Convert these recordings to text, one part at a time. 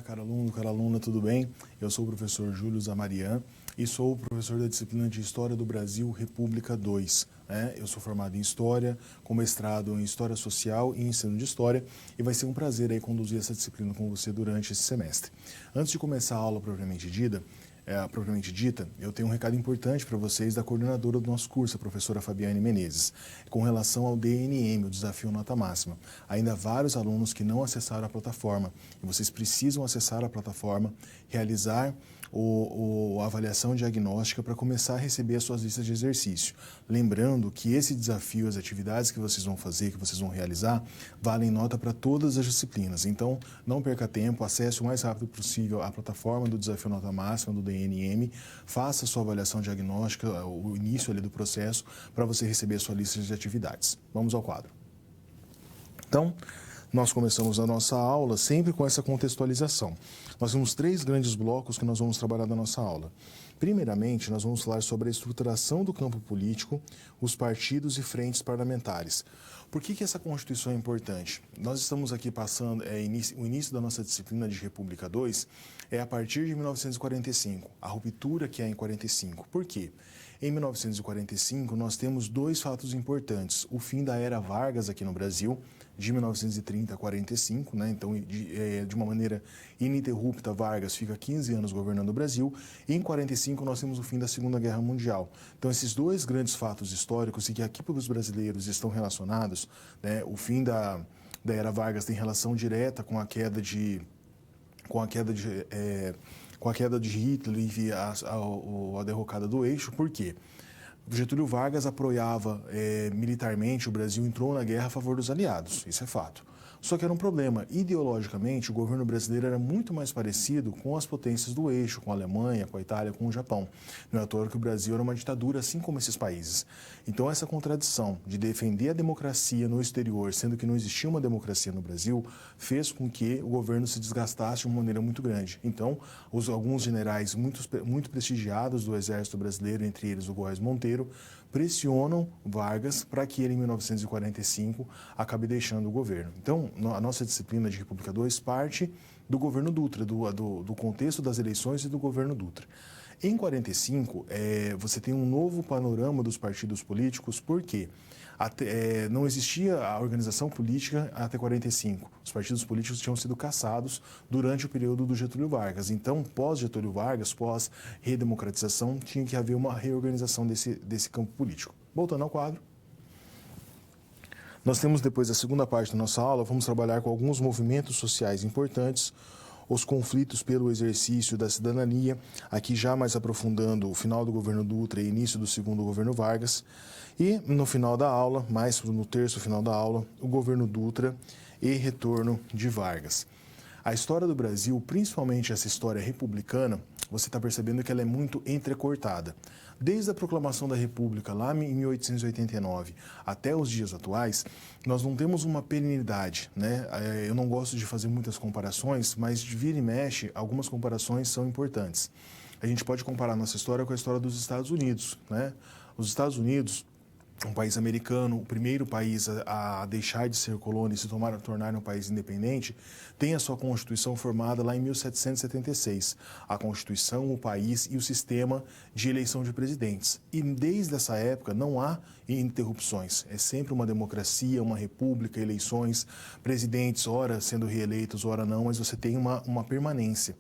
cara aluna, tudo bem? Eu sou o professor Júlio Zamarian e sou o professor da disciplina de História do Brasil, República 2. Eu sou formado em História, com mestrado em História Social e Ensino de História, e vai ser um prazer aí conduzir essa disciplina com você durante esse semestre. Antes de começar a aula propriamente dita, eu tenho um recado importante para vocês da coordenadora do nosso curso, a professora Fabiane Menezes, com relação ao DNM, o Desafio Nota Máxima. Ainda há vários alunos que não acessaram a plataforma, e vocês precisam acessar a plataforma, realizar a avaliação diagnóstica para começar a receber as suas listas de exercício. Lembrando que esse desafio, as atividades que vocês vão fazer, que vocês vão realizar, valem nota para todas as disciplinas. Então, não perca tempo, acesse o mais rápido possível a plataforma do Desafio Nota Máxima, do DNM, faça a sua avaliação diagnóstica, o início ali do processo, para você receber a sua lista de atividades. Vamos ao quadro. Então, nós começamos a nossa aula sempre com essa contextualização. Nós temos 3 grandes blocos que nós vamos trabalhar na nossa aula. Primeiramente, nós vamos falar sobre a estruturação do campo político, os partidos e frentes parlamentares. Por que essa Constituição é importante? Nós estamos aqui passando, o início da nossa disciplina de República 2 é a partir de 1945, a ruptura que é em 45. Por quê? Em 1945, nós temos 2 fatos importantes. O fim da Era Vargas aqui no Brasil, de 1930 a 45, Então, de uma maneira ininterrupta, Vargas fica 15 anos governando o Brasil. E em 45, nós temos o fim da Segunda Guerra Mundial. Então, esses 2 grandes fatos históricos, e que aqui para os brasileiros estão relacionados, o fim da Era Vargas tem relação direta com a queda de Hitler e a derrocada do eixo. Por quê? Getúlio Vargas apoiava militarmente, o Brasil entrou na guerra a favor dos aliados, isso é fato. Só que era um problema. Ideologicamente, o governo brasileiro era muito mais parecido com as potências do eixo, com a Alemanha, com a Itália, com o Japão. Não é à toa que o Brasil era uma ditadura, assim como esses países. Então, essa contradição de defender a democracia no exterior, sendo que não existia uma democracia no Brasil, fez com que o governo se desgastasse de uma maneira muito grande. Então, alguns generais muito prestigiados do Exército Brasileiro, entre eles o Góes Monteiro, pressionam Vargas para que ele, em 1945, acabe deixando o governo. Então, a nossa disciplina de República 2 parte do governo Dutra, do contexto das eleições e do governo Dutra. Em 45, você tem um novo panorama dos partidos políticos, por quê? Não existia a organização política até 45. Os partidos políticos tinham sido cassados durante o período do Getúlio Vargas. Então, pós-Getúlio Vargas, pós-redemocratização, tinha que haver uma reorganização desse campo político. Voltando ao quadro. Nós temos, depois da segunda parte da nossa aula, vamos trabalhar com alguns movimentos sociais importantes, os conflitos pelo exercício da cidadania, aqui já mais aprofundando o final do governo Dutra e início do segundo governo Vargas, e no final da aula, mais no terço final da aula, o governo Dutra e retorno de Vargas. A história do Brasil, principalmente essa história republicana, você está percebendo que ela é muito entrecortada. Desde a proclamação da República, lá em 1889, até os dias atuais, nós não temos uma perenidade, Eu não gosto de fazer muitas comparações, mas de vira e mexe, algumas comparações são importantes. A gente pode comparar nossa história com a história dos Estados Unidos, Os Estados Unidos, um país americano, o primeiro país a deixar de ser colônia e se tornar um país independente, tem a sua Constituição formada lá em 1776. A Constituição, o país e o sistema de eleição de presidentes. E desde essa época não há interrupções. É sempre uma democracia, uma república, eleições, presidentes, ora sendo reeleitos, ora não, mas você tem uma permanência.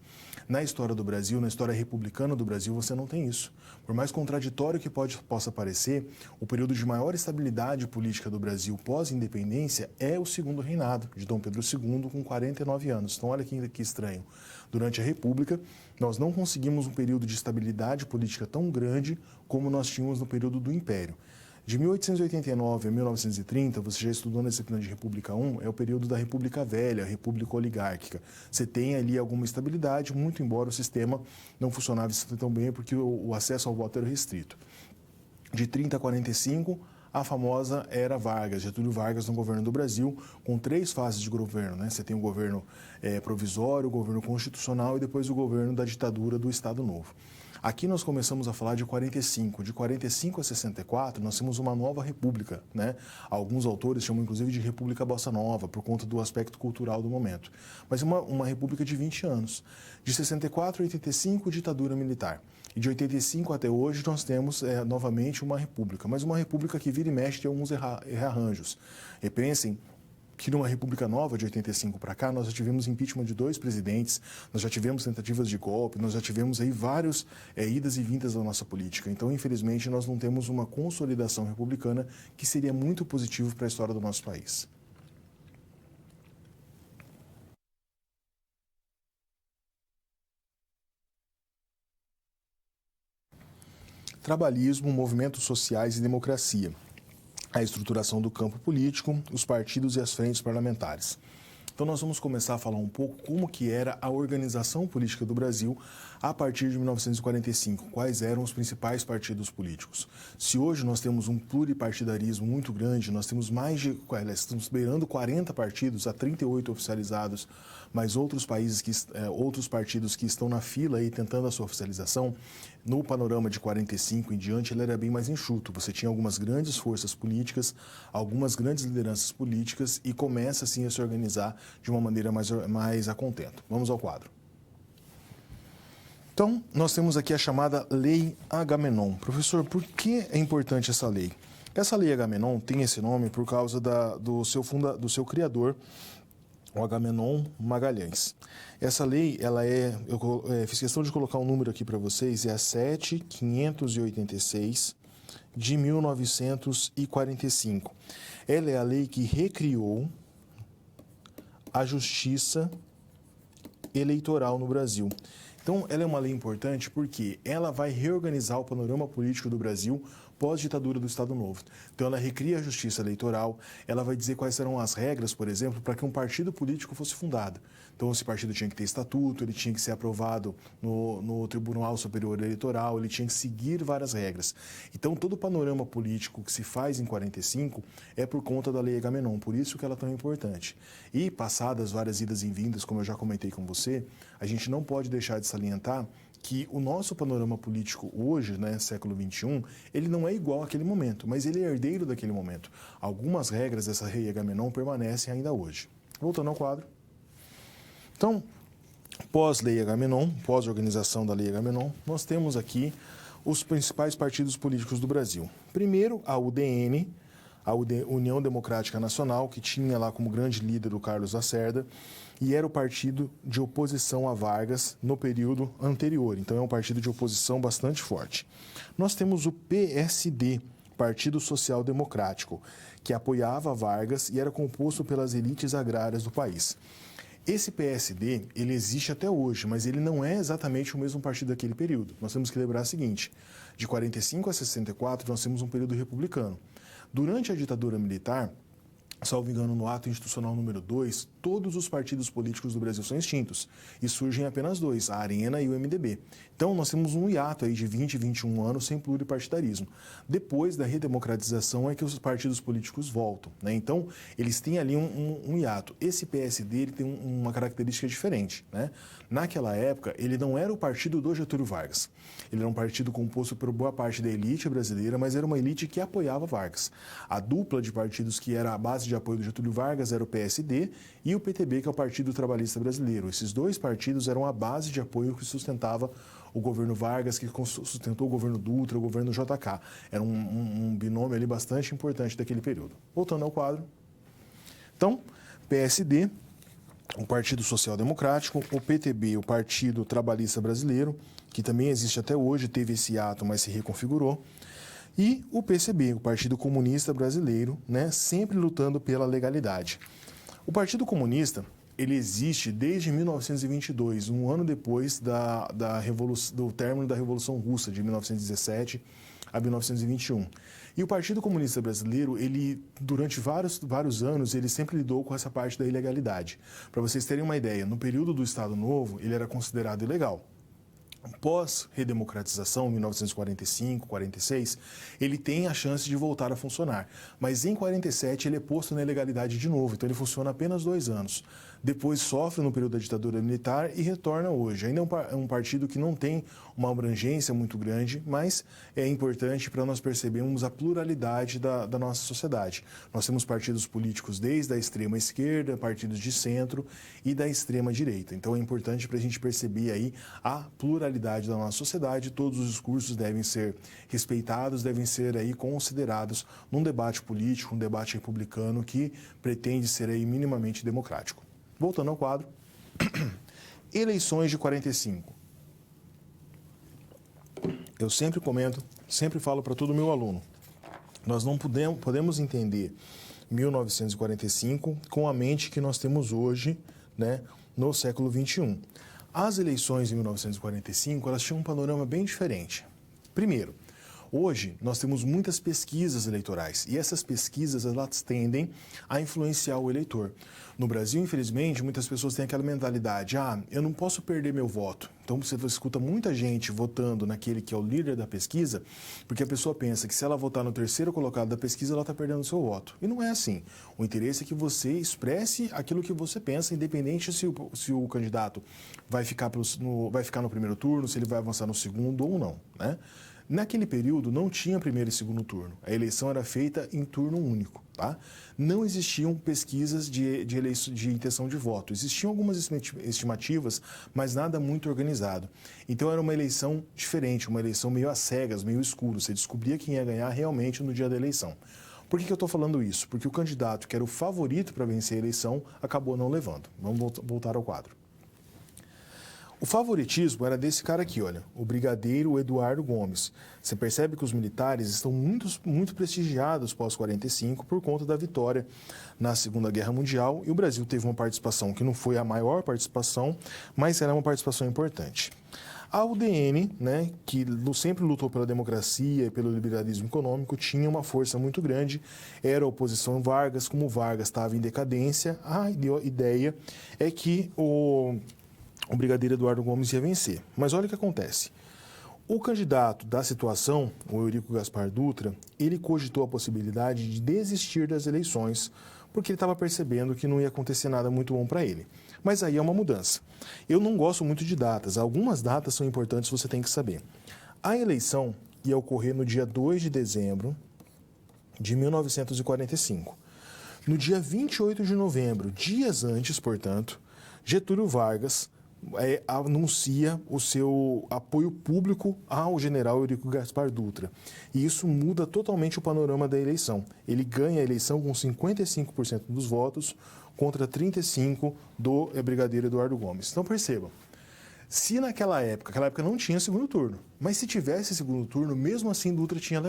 Na história do Brasil, na história republicana do Brasil, você não tem isso. Por mais contraditório que possa parecer, o período de maior estabilidade política do Brasil pós-independência é o segundo reinado, de Dom Pedro II, com 49 anos. Então, olha que estranho. Durante a República, nós não conseguimos um período de estabilidade política tão grande como nós tínhamos no período do Império. De 1889 a 1930, você já estudou na disciplina de República 1, é o período da República Velha, a República Oligárquica. Você tem ali alguma estabilidade, muito embora o sistema não funcionasse tão bem, porque o acesso ao voto era restrito. De 30 a 45, a famosa Era Vargas, Getúlio Vargas no governo do Brasil, com 3 fases de governo, Você tem o governo provisório, o governo constitucional e depois o governo da ditadura do Estado Novo. Aqui nós começamos a falar de 45. De 45 a 64, nós temos uma nova república, né? Alguns autores chamam, inclusive, de República Bossa Nova, por conta do aspecto cultural do momento. Mas uma república de 20 anos. De 64 a 85, ditadura militar. E de 85 até hoje, nós temos novamente uma república. Mas uma república que vira e mexe tem alguns rearranjos. E pensem que numa República Nova, de 85 para cá, nós já tivemos impeachment de 2 presidentes, nós já tivemos tentativas de golpe, nós já tivemos aí vários idas e vindas da nossa política. Então, infelizmente, nós não temos uma consolidação republicana que seria muito positivo para a história do nosso país. Trabalhismo, movimentos sociais e democracia. A estruturação do campo político, os partidos e as frentes parlamentares. Então nós vamos começar a falar um pouco como que era a organização política do Brasil a partir de 1945, quais eram os principais partidos políticos. Se hoje nós temos um pluripartidarismo muito grande, nós temos estamos beirando 40 partidos, há 38 oficializados, mas outros partidos que estão na fila aí tentando a sua oficialização, no panorama de 45 em diante, ele era bem mais enxuto. Você tinha algumas grandes forças políticas, algumas grandes lideranças políticas e começa assim a se organizar de uma maneira mais a contento. Vamos ao quadro. Então, nós temos aqui a chamada Lei Agamenon. Professor, por que é importante essa lei? Essa Lei Agamenon tem esse nome por causa do seu criador, o Agamenon Magalhães. Essa lei, eu fiz questão de colocar um número aqui para vocês, é a 7586 de 1945. Ela é a lei que recriou a justiça eleitoral no Brasil. Então, ela é uma lei importante porque ela vai reorganizar o panorama político do Brasil pós-ditadura do Estado Novo. Então, ela recria a justiça eleitoral, ela vai dizer quais serão as regras, por exemplo, para que um partido político fosse fundado. Então, esse partido tinha que ter estatuto, ele tinha que ser aprovado no Tribunal Superior Eleitoral, ele tinha que seguir várias regras. Então, todo o panorama político que se faz em 45 é por conta da Lei Agamenon, por isso que ela é tão importante. E, passadas várias idas e vindas, como eu já comentei com você, a gente não pode deixar de salientar que o nosso panorama político hoje, né, século XXI, ele não é igual àquele momento, mas ele é herdeiro daquele momento. Algumas regras dessa Lei Agamenon permanecem ainda hoje. Voltando ao quadro. Então, pós-Lei Agamenon, pós-organização da Lei Agamenon, nós temos aqui os principais partidos políticos do Brasil. Primeiro, a UDN, a União Democrática Nacional, que tinha lá como grande líder o Carlos Lacerda, e era o partido de oposição a Vargas no período anterior. Então, é um partido de oposição bastante forte. Nós temos o PSD, Partido Social Democrático, que apoiava Vargas e era composto pelas elites agrárias do país. Esse PSD, ele existe até hoje, mas ele não é exatamente o mesmo partido daquele período. Nós temos que lembrar o seguinte, de 45 a 64, nós temos um período republicano. Durante a ditadura militar, salvo engano, no ato institucional número 2, todos os partidos políticos do Brasil são extintos e surgem apenas 2, a Arena e o MDB. Então, nós temos um hiato aí de 20, 21 anos sem pluripartidarismo. Depois da redemocratização é que os partidos políticos voltam, né? Então, eles têm ali um hiato. Esse PSD ele tem uma característica diferente, né? Naquela época, ele não era o partido do Getúlio Vargas. Ele era um partido composto por boa parte da elite brasileira, mas era uma elite que apoiava Vargas. A dupla de partidos que era a base de apoio do Getúlio Vargas era o PSD e o PTB, que é o Partido Trabalhista Brasileiro. Esses dois partidos eram a base de apoio que sustentava o governo Vargas, que sustentou o governo Dutra, o governo JK. Era um binômio ali bastante importante daquele período. Voltando ao quadro. Então, PSD, o Partido Social Democrático, o PTB, o Partido Trabalhista Brasileiro, que também existe até hoje, teve esse ato, mas se reconfigurou. E o PCB, o Partido Comunista Brasileiro, né, sempre lutando pela legalidade. O Partido Comunista, ele existe desde 1922, um ano depois do término da Revolução Russa, de 1917 a 1921. E o Partido Comunista Brasileiro, ele, durante vários anos, ele sempre lidou com essa parte da ilegalidade. Para vocês terem uma ideia, no período do Estado Novo, ele era considerado ilegal. Pós-redemocratização, 1945, 46, ele tem a chance de voltar a funcionar. Mas em 47 ele é posto na ilegalidade de novo, então ele funciona apenas 2 anos. depois sofre no período da ditadura militar e retorna hoje. Ainda é um partido que não tem uma abrangência muito grande, mas é importante para nós percebermos a pluralidade da nossa sociedade. Nós temos partidos políticos desde a extrema esquerda, partidos de centro e da extrema direita. Então é importante para a gente perceber aí a pluralidade da nossa sociedade. Todos os discursos devem ser respeitados, devem ser aí considerados num debate político, um debate republicano que pretende ser aí minimamente democrático. Voltando ao quadro, eleições de 45. Eu sempre comento, sempre falo para todo meu aluno, nós não podemos entender 1945 com a mente que nós temos hoje, né, no século XXI. As eleições em 1945, elas tinham um panorama bem diferente. Primeiro, hoje, nós temos muitas pesquisas eleitorais e essas pesquisas elas tendem a influenciar o eleitor. No Brasil, infelizmente, muitas pessoas têm aquela mentalidade, eu não posso perder meu voto. Então, você escuta muita gente votando naquele que é o líder da pesquisa, porque a pessoa pensa que se ela votar no terceiro colocado da pesquisa, ela está perdendo o seu voto. E não é assim. O interesse é que você expresse aquilo que você pensa, independente se o candidato vai ficar no primeiro turno, se ele vai avançar no segundo ou não, né? Naquele período não tinha primeiro e segundo turno. A eleição era feita em turno único, tá? Não existiam pesquisas de intenção de voto. Existiam algumas estimativas, mas nada muito organizado. Então era uma eleição diferente, uma eleição meio às cegas, meio escuro. Você descobria quem ia ganhar realmente no dia da eleição. Por que eu estou falando isso? Porque o candidato que era o favorito para vencer a eleição acabou não levando. Vamos voltar ao quadro. O favoritismo era desse cara aqui, olha, o brigadeiro Eduardo Gomes. Você percebe que os militares estão muito prestigiados pós-45 por conta da vitória na Segunda Guerra Mundial e o Brasil teve uma participação que não foi a maior participação, mas era uma participação importante. A UDN, né, que sempre lutou pela democracia e pelo liberalismo econômico, tinha uma força muito grande, era a oposição Vargas. Como Vargas estava em decadência, a ideia é que o brigadeiro Eduardo Gomes ia vencer. Mas olha o que acontece. O candidato da situação, o Eurico Gaspar Dutra, ele cogitou a possibilidade de desistir das eleições, porque ele estava percebendo que não ia acontecer nada muito bom para ele. Mas aí é uma mudança. Eu não gosto muito de datas. Algumas datas são importantes, você tem que saber. A eleição ia ocorrer no dia 2 de dezembro de 1945. No dia 28 de novembro, dias antes, portanto, Getúlio Vargas anuncia o seu apoio público ao general Eurico Gaspar Dutra. E isso muda totalmente o panorama da eleição. Ele ganha a eleição com 55% dos votos contra 35% do brigadeiro Eduardo Gomes. Então percebam, se naquela época não tinha segundo turno, mas se tivesse segundo turno, mesmo assim Dutra tinha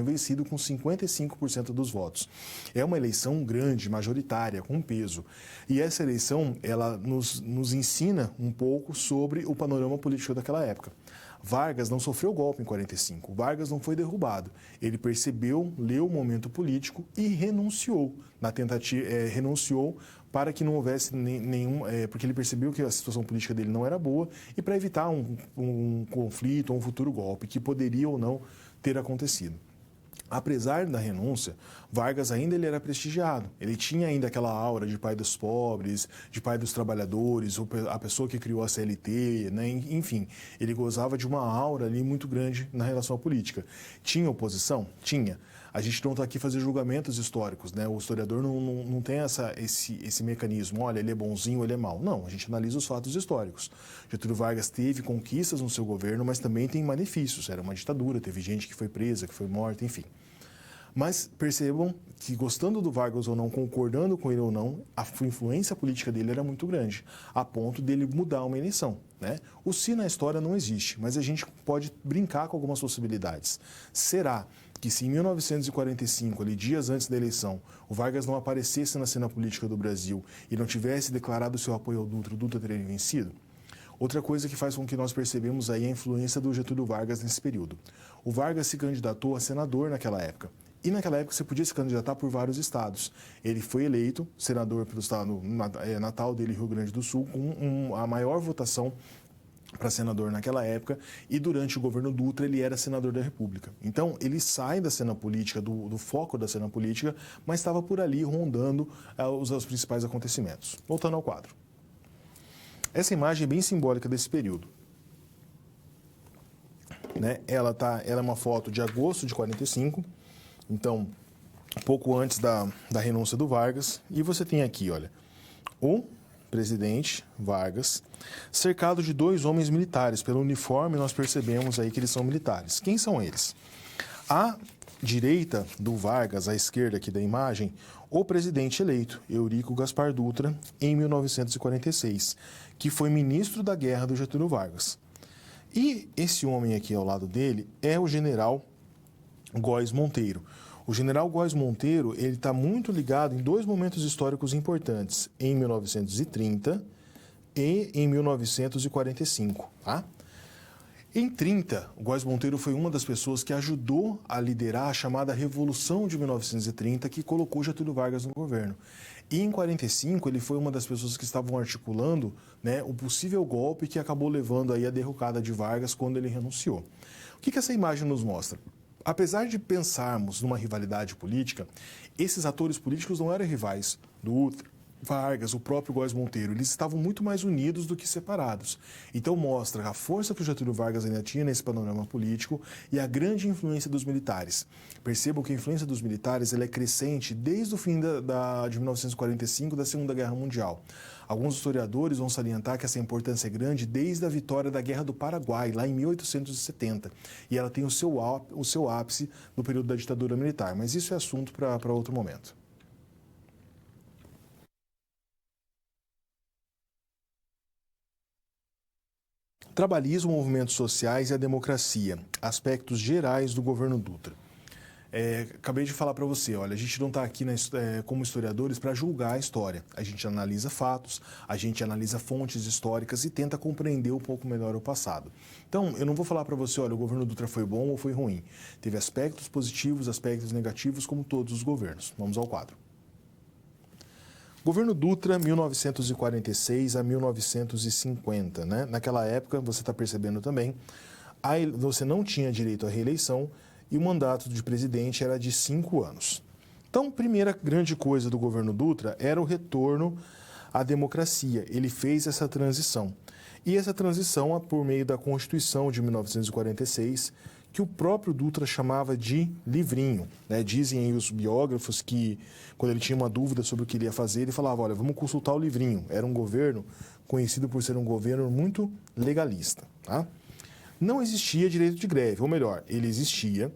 vencido com 55% dos votos. É uma eleição grande, majoritária, com peso. E essa eleição, ela nos ensina um pouco sobre o panorama político daquela época. Vargas não sofreu golpe em 45, Vargas não foi derrubado. Ele percebeu, leu o momento político e renunciou renunciou para que não houvesse nenhum... porque ele percebeu que a situação política dele não era boa e para evitar um conflito ou um futuro golpe que poderia ou não ter acontecido. Apesar da renúncia, Vargas ainda ele era prestigiado. Ele tinha ainda aquela aura de pai dos pobres, de pai dos trabalhadores, a pessoa que criou a CLT, né? Enfim, ele gozava de uma aura ali muito grande na relação à política. Tinha oposição? Tinha. A gente não está aqui fazer julgamentos históricos, né? O historiador não tem esse mecanismo, olha, ele é bonzinho, ele é mau. Não, a gente analisa os fatos históricos. Getúlio Vargas teve conquistas no seu governo, mas também tem malefícios. Era uma ditadura, teve gente que foi presa, que foi morta, enfim. Mas percebam que, gostando do Vargas ou não, concordando com ele ou não, a influência política dele era muito grande, a ponto dele mudar uma eleição, né? O se na história não existe, mas a gente pode brincar com algumas possibilidades. Será que se em 1945, ali, dias antes da eleição, o Vargas não aparecesse na cena política do Brasil e não tivesse declarado seu apoio ao Dutra, o Dutra teria vencido? Outra coisa que faz com que nós percebemos aí a influência do Getúlio Vargas nesse período. O Vargas se candidatou a senador naquela época. E naquela época você podia se candidatar por vários estados. Ele foi eleito senador pelo estado natal dele, Rio Grande do Sul, com a maior votação para senador naquela época, e durante o governo Dutra ele era senador da República. Então, ele sai da cena política, do foco da cena política, mas estava por ali rondando os principais acontecimentos. Voltando ao quadro. Essa imagem é bem simbólica desse período. Né? Ela é uma foto de agosto de 45, então, pouco antes da renúncia do Vargas, e você tem aqui, olha, o presidente Vargas, cercado de 2 homens militares. Pelo uniforme, nós percebemos aí que eles são militares. Quem são eles? À direita do Vargas, à esquerda aqui da imagem, o presidente eleito, Eurico Gaspar Dutra, em 1946, que foi ministro da guerra do Getúlio Vargas. E esse homem aqui ao lado dele é o general Góes Monteiro. O general Góes Monteiro ele está muito ligado em 2 momentos históricos importantes, em 1930 e em 1945. Tá? Em 30, o Góes Monteiro foi uma das pessoas que ajudou a liderar a chamada Revolução de 1930, que colocou Getúlio Vargas no governo. E em 45, ele foi uma das pessoas que estavam articulando, né, o possível golpe que acabou levando aí a derrocada de Vargas quando ele renunciou. O que essa imagem nos mostra? Apesar de pensarmos numa rivalidade política, esses atores políticos não eram rivais do Dutra, Vargas, o próprio Góes Monteiro. Eles estavam muito mais unidos do que separados. Então mostra a força que o Getúlio Vargas ainda tinha nesse panorama político e a grande influência dos militares. Percebam que a influência dos militares ela é crescente desde o fim de 1945, da Segunda Guerra Mundial. Alguns historiadores vão salientar que essa importância é grande desde a vitória da Guerra do Paraguai, lá em 1870. E ela tem o seu ápice no período da ditadura militar. Mas isso é assunto para outro momento. Trabalhismo, movimentos sociais e a democracia, aspectos gerais do governo Dutra. Acabei de falar para você, olha, a gente não está aqui como historiadores para julgar a história. A gente analisa fatos, a gente analisa fontes históricas e tenta compreender um pouco melhor o passado. Então, eu não vou falar para você, olha, o governo Dutra foi bom ou foi ruim. Teve aspectos positivos, aspectos negativos, como todos os governos. Vamos ao quadro. Governo Dutra, 1946 a 1950, né? Naquela época, você está percebendo também, você não tinha direito à reeleição e o mandato de presidente era de 5 anos. Então, primeira grande coisa do governo Dutra era o retorno à democracia. Ele fez essa transição. E essa transição, por meio da Constituição de 1946, que o próprio Dutra chamava de livrinho. Né? Dizem aí os biógrafos que, quando ele tinha uma dúvida sobre o que ele ia fazer, ele falava, olha, vamos consultar o livrinho. Era um governo conhecido por ser um governo muito legalista. Tá? Não existia direito de greve, ou melhor, ele existia,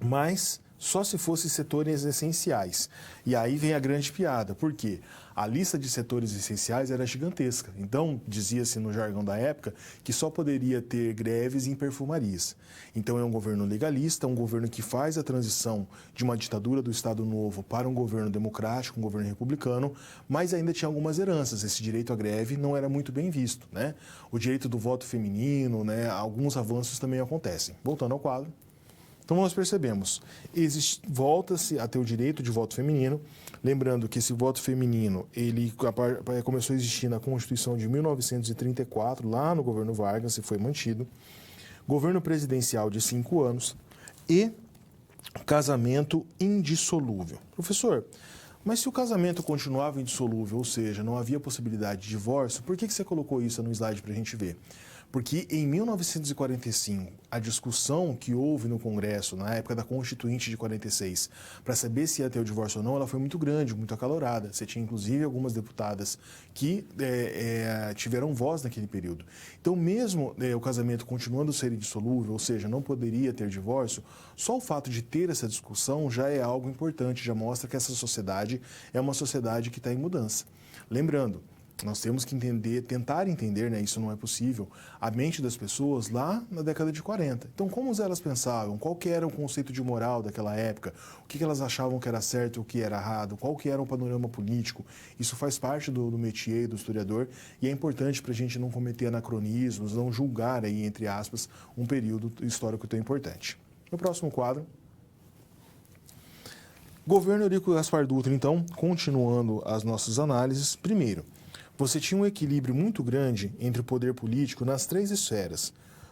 mas só se fosse setores essenciais. E aí vem a grande piada, porque a lista de setores essenciais era gigantesca. Então, dizia-se no jargão da época que só poderia ter greves em perfumarias. Então, é um governo legalista, um governo que faz a transição de uma ditadura do Estado Novo para um governo democrático, um governo republicano, mas ainda tinha algumas heranças. Esse direito à greve não era muito bem visto, né? O direito do voto feminino, né? Alguns avanços também acontecem. Voltando ao quadro. Então, nós percebemos, volta-se a ter o direito de voto feminino, lembrando que esse voto feminino ele começou a existir na Constituição de 1934, lá no governo Vargas, e foi mantido, governo presidencial de 5 anos e casamento indissolúvel. Professor, mas se o casamento continuava indissolúvel, ou seja, não havia possibilidade de divórcio, por que você colocou isso no slide para a gente ver? Porque em 1945, a discussão que houve no Congresso, na época da Constituinte de 46, para saber se ia ter o divórcio ou não, ela foi muito grande, muito acalorada. Você tinha, inclusive, algumas deputadas que tiveram voz naquele período. Então, mesmo o casamento continuando a ser indissolúvel, ou seja, não poderia ter divórcio, só o fato de ter essa discussão já é algo importante, já mostra que essa sociedade é uma sociedade que está em mudança. Lembrando, nós temos que tentar entender, né, isso não é possível, a mente das pessoas lá na década de 40. Então, como elas pensavam? Qual que era o conceito de moral daquela época? O que elas achavam que era certo e o que era errado? Qual que era o panorama político? Isso faz parte do métier, do historiador, e é importante para a gente não cometer anacronismos, não julgar, aí, entre aspas, um período histórico tão importante. No próximo quadro. Governo Eurico Gaspar Dutra, então, continuando as nossas análises. Primeiro, você tinha um equilíbrio muito grande entre o poder político nas três esferas: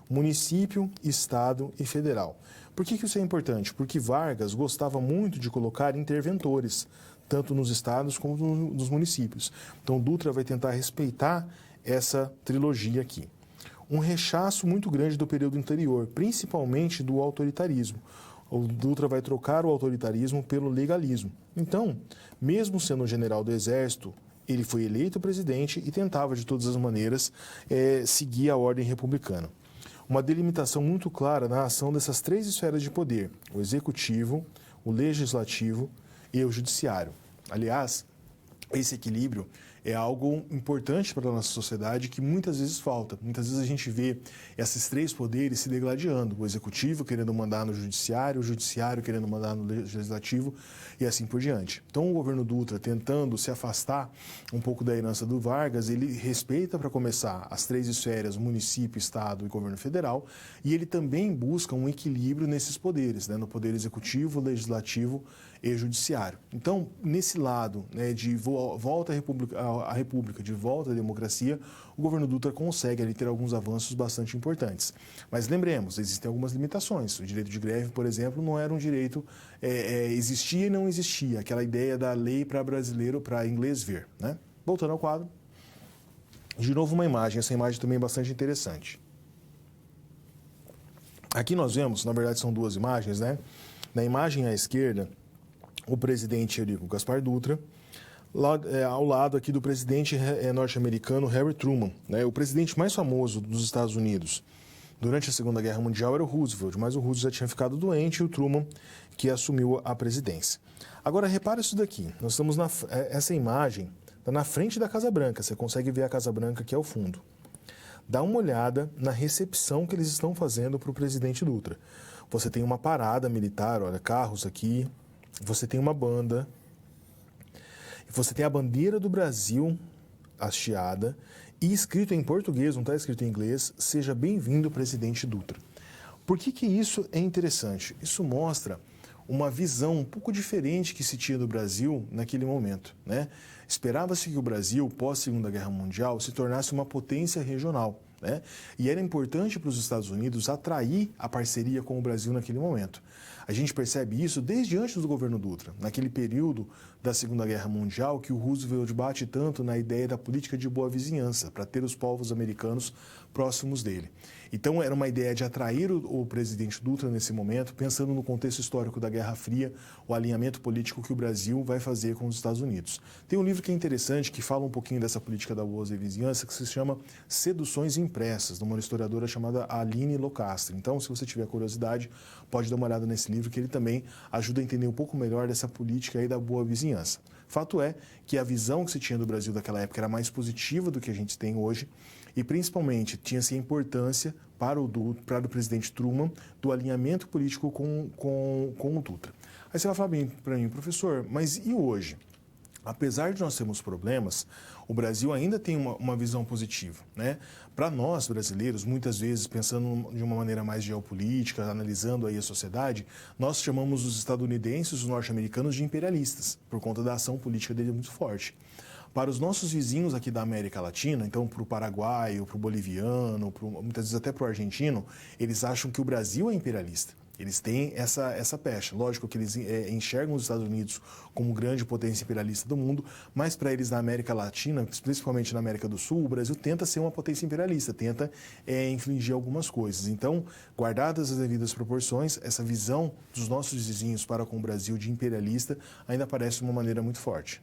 município, estado e federal. Por que isso é importante? Porque Vargas gostava muito de colocar interventores, tanto nos estados como nos municípios. Então, Dutra vai tentar respeitar essa trilogia aqui. Um rechaço muito grande do período anterior, principalmente do autoritarismo. O Dutra vai trocar o autoritarismo pelo legalismo. Então, mesmo sendo general do Exército, ele foi eleito presidente e tentava, de todas as maneiras, seguir a ordem republicana. Uma delimitação muito clara na ação dessas três esferas de poder: o executivo, o legislativo e o judiciário. Aliás, esse equilíbrio é algo importante para a nossa sociedade que muitas vezes falta. Muitas vezes a gente vê esses três poderes se degladiando: o executivo querendo mandar no judiciário, o judiciário querendo mandar no legislativo e assim por diante. Então, o governo Dutra, tentando se afastar um pouco da herança do Vargas, ele respeita, para começar, as três esferas: município, estado e governo federal, e ele também busca um equilíbrio nesses poderes, né, no poder executivo, legislativo e judiciário. Então, nesse lado, né, de volta à República, de volta à democracia, o governo Dutra consegue ali ter alguns avanços bastante importantes. Mas lembremos, existem algumas limitações. O direito de greve, por exemplo, não era um direito, existia e não existia. Aquela ideia da lei para brasileiro, para inglês ver, né? Voltando ao quadro. De novo uma imagem, essa imagem também é bastante interessante. Aqui nós vemos, na verdade são duas imagens, né? Na imagem à esquerda, o presidente Eurico Gaspar Dutra, ao lado aqui do presidente norte-americano Harry Truman, né? O presidente mais famoso dos Estados Unidos durante a Segunda Guerra Mundial era o Roosevelt, mas o Roosevelt já tinha ficado doente e o Truman que assumiu a presidência. Agora, repara isso daqui, nós estamos essa imagem está na frente da Casa Branca, você consegue ver a Casa Branca aqui ao fundo. Dá uma olhada na recepção que eles estão fazendo para o presidente Dutra. Você tem uma parada militar, olha, carros aqui, você tem uma banda, você tem a bandeira do Brasil hasteada e escrito em português, não está escrito em inglês: seja bem-vindo, presidente Dutra. Por que isso é interessante? Isso mostra uma visão um pouco diferente que se tinha do Brasil naquele momento, né? Esperava-se que o Brasil, pós-Segunda Guerra Mundial, se tornasse uma potência regional, né? E era importante para os Estados Unidos atrair a parceria com o Brasil naquele momento. A gente percebe isso desde antes do governo Dutra, naquele período da Segunda Guerra Mundial, que o Roosevelt bate tanto na ideia da política de boa vizinhança, para ter os povos americanos próximos dele. Então, era uma ideia de atrair o presidente Dutra nesse momento, pensando no contexto histórico da Guerra Fria, o alinhamento político que o Brasil vai fazer com os Estados Unidos. Tem um livro que é interessante, que fala um pouquinho dessa política da boa vizinhança, que se chama Seduções Impressas, de uma historiadora chamada Aline Locastre. Então, se você tiver curiosidade, pode dar uma olhada nesse livro, que ele também ajuda a entender um pouco melhor dessa política aí da boa vizinhança. Fato é que a visão que se tinha do Brasil daquela época era mais positiva do que a gente tem hoje, e principalmente tinha-se a importância para o presidente Truman do alinhamento político com o Dutra. Aí você vai falar bem para mim: professor, mas e hoje? Apesar de nós termos problemas, o Brasil ainda tem uma visão positiva, né? Para nós, brasileiros, muitas vezes, pensando de uma maneira mais geopolítica, analisando aí a sociedade, nós chamamos os estadunidenses, os norte-americanos, de imperialistas, por conta da ação política dele muito forte. Para os nossos vizinhos aqui da América Latina, então para o paraguaio, para o boliviano, muitas vezes até para o argentino, eles acham que o Brasil é imperialista. Eles têm essa pecha. Lógico que eles enxergam os Estados Unidos como grande potência imperialista do mundo, mas para eles na América Latina, principalmente na América do Sul, o Brasil tenta ser uma potência imperialista, tenta infligir algumas coisas. Então, guardadas as devidas proporções, essa visão dos nossos vizinhos para com o Brasil de imperialista ainda aparece de uma maneira muito forte.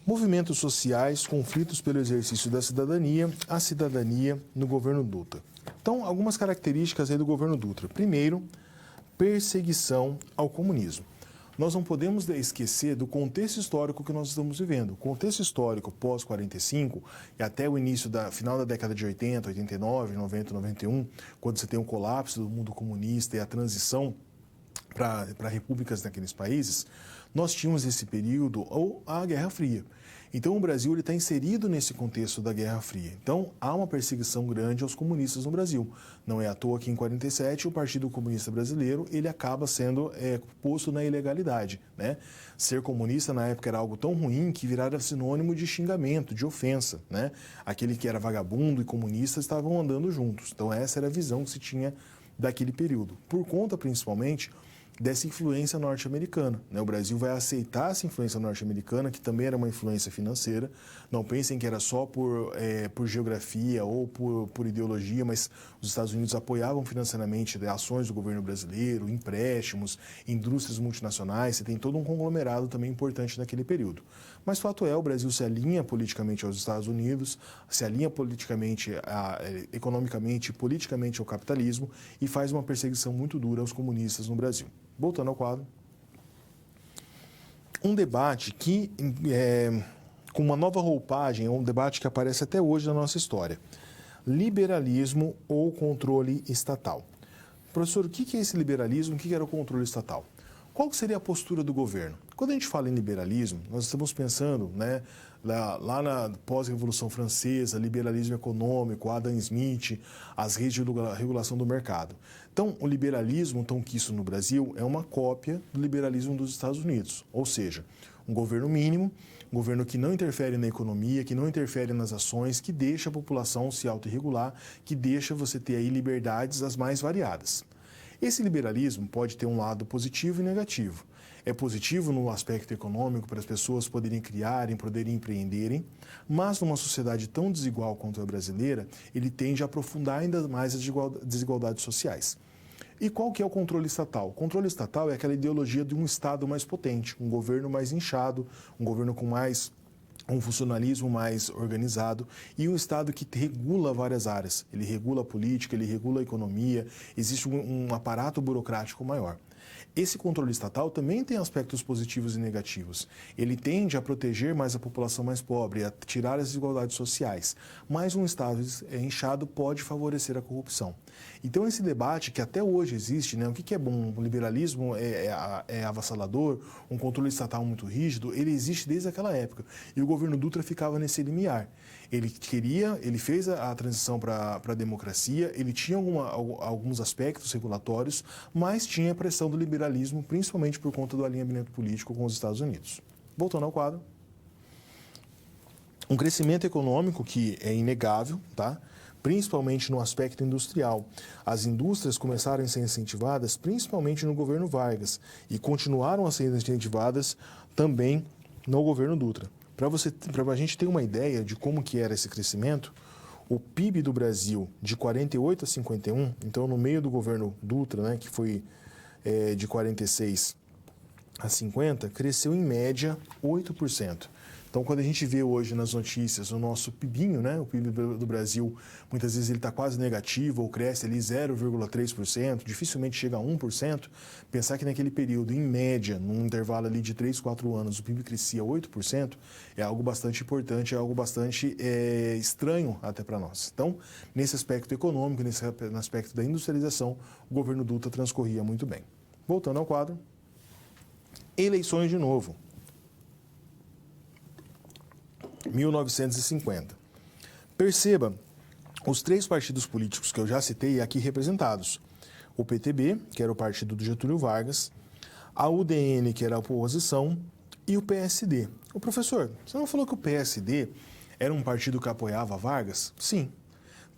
Movimentos sociais, conflitos pelo exercício da cidadania, a cidadania no governo Dutra. Então, algumas características aí do governo Dutra. Primeiro, perseguição ao comunismo. Nós não podemos esquecer do contexto histórico que nós estamos vivendo. O contexto histórico pós-45 e até o início final da década de 80, 89, 90, 91, quando você tem o colapso do mundo comunista e a transição para repúblicas naqueles países, nós tínhamos esse período, ou a Guerra Fria. Então, o Brasil está inserido nesse contexto da Guerra Fria. Então, há uma perseguição grande aos comunistas no Brasil. Não é à toa que, em 1947, o Partido Comunista Brasileiro ele acaba sendo posto na ilegalidade, né? Ser comunista, na época, era algo tão ruim que virara sinônimo de xingamento, de ofensa, né? Aquele que era vagabundo e comunista estavam andando juntos. Então, essa era a visão que se tinha daquele período. Por conta, principalmente, dessa influência norte-americana, né? O Brasil vai aceitar essa influência norte-americana, que também era uma influência financeira. Não pensem que era só por geografia ou por ideologia, mas os Estados Unidos apoiavam financeiramente ações do governo brasileiro, empréstimos, indústrias multinacionais. Você tem todo um conglomerado também importante naquele período. Mas fato é, o Brasil se alinha politicamente aos Estados Unidos, se alinha politicamente, economicamente e politicamente ao capitalismo e faz uma perseguição muito dura aos comunistas no Brasil. Voltando ao quadro. Um debate que, com uma nova roupagem, é um debate que aparece até hoje na nossa história. Liberalismo ou controle estatal. Professor, o que é esse liberalismo? O que era o controle estatal? Qual seria a postura do governo? Quando a gente fala em liberalismo, nós estamos pensando, né, lá na pós-Revolução Francesa, liberalismo econômico, Adam Smith, as redes de regulação do mercado. Então, o liberalismo tão quisto no Brasil é uma cópia do liberalismo dos Estados Unidos, ou seja, um governo mínimo, um governo que não interfere na economia, que não interfere nas ações, que deixa a população se autorregular, que deixa você ter aí liberdades as mais variadas. Esse liberalismo pode ter um lado positivo e negativo. É positivo no aspecto econômico para as pessoas poderem criarem, poderem empreenderem, mas numa sociedade tão desigual quanto a brasileira, ele tende a aprofundar ainda mais as desigualdades sociais. E qual que é o controle estatal? O controle estatal é aquela ideologia de um Estado mais potente, um governo mais inchado, um governo com um funcionalismo mais organizado e um Estado que regula várias áreas. Ele regula a política, ele regula a economia, existe um aparato burocrático maior. Esse controle estatal também tem aspectos positivos e negativos. Ele tende a proteger mais a população mais pobre, a tirar as desigualdades sociais. Mas um Estado inchado pode favorecer a corrupção. Então, esse debate que até hoje existe, né, o que é bom? O liberalismo é avassalador, um controle estatal muito rígido, ele existe desde aquela época. E o governo Dutra ficava nesse limiar. Ele fez a transição para a democracia, ele tinha alguns aspectos regulatórios, mas tinha a pressão do liberalismo, principalmente por conta do alinhamento político com os Estados Unidos. Voltando ao quadro. Um crescimento econômico que é inegável, tá? Principalmente no aspecto industrial. As indústrias começaram a ser incentivadas principalmente no governo Vargas e continuaram a ser incentivadas também no governo Dutra. Para a gente ter uma ideia de como que era esse crescimento, o PIB do Brasil de 48 a 51, então no meio do governo Dutra, né, que foi de 46 a 50, cresceu em média 8%. Então, quando a gente vê hoje nas notícias o nosso PIBinho, né, o PIB do Brasil, muitas vezes ele está quase negativo ou cresce ali 0,3%, dificilmente chega a 1%. Pensar que naquele período, em média, num intervalo ali de 3, 4 anos, o PIB crescia 8%, é algo bastante importante, é algo bastante estranho até para nós. Então, nesse aspecto econômico, no aspecto da industrialização, o governo Dutra transcorria muito bem. Voltando ao quadro. Eleições de novo. 1950. Perceba os 3 partidos políticos que eu já citei aqui representados. O PTB, que era o partido do Getúlio Vargas, a UDN, que era a oposição, e o PSD. O professor, você não falou que o PSD era um partido que apoiava Vargas? Sim.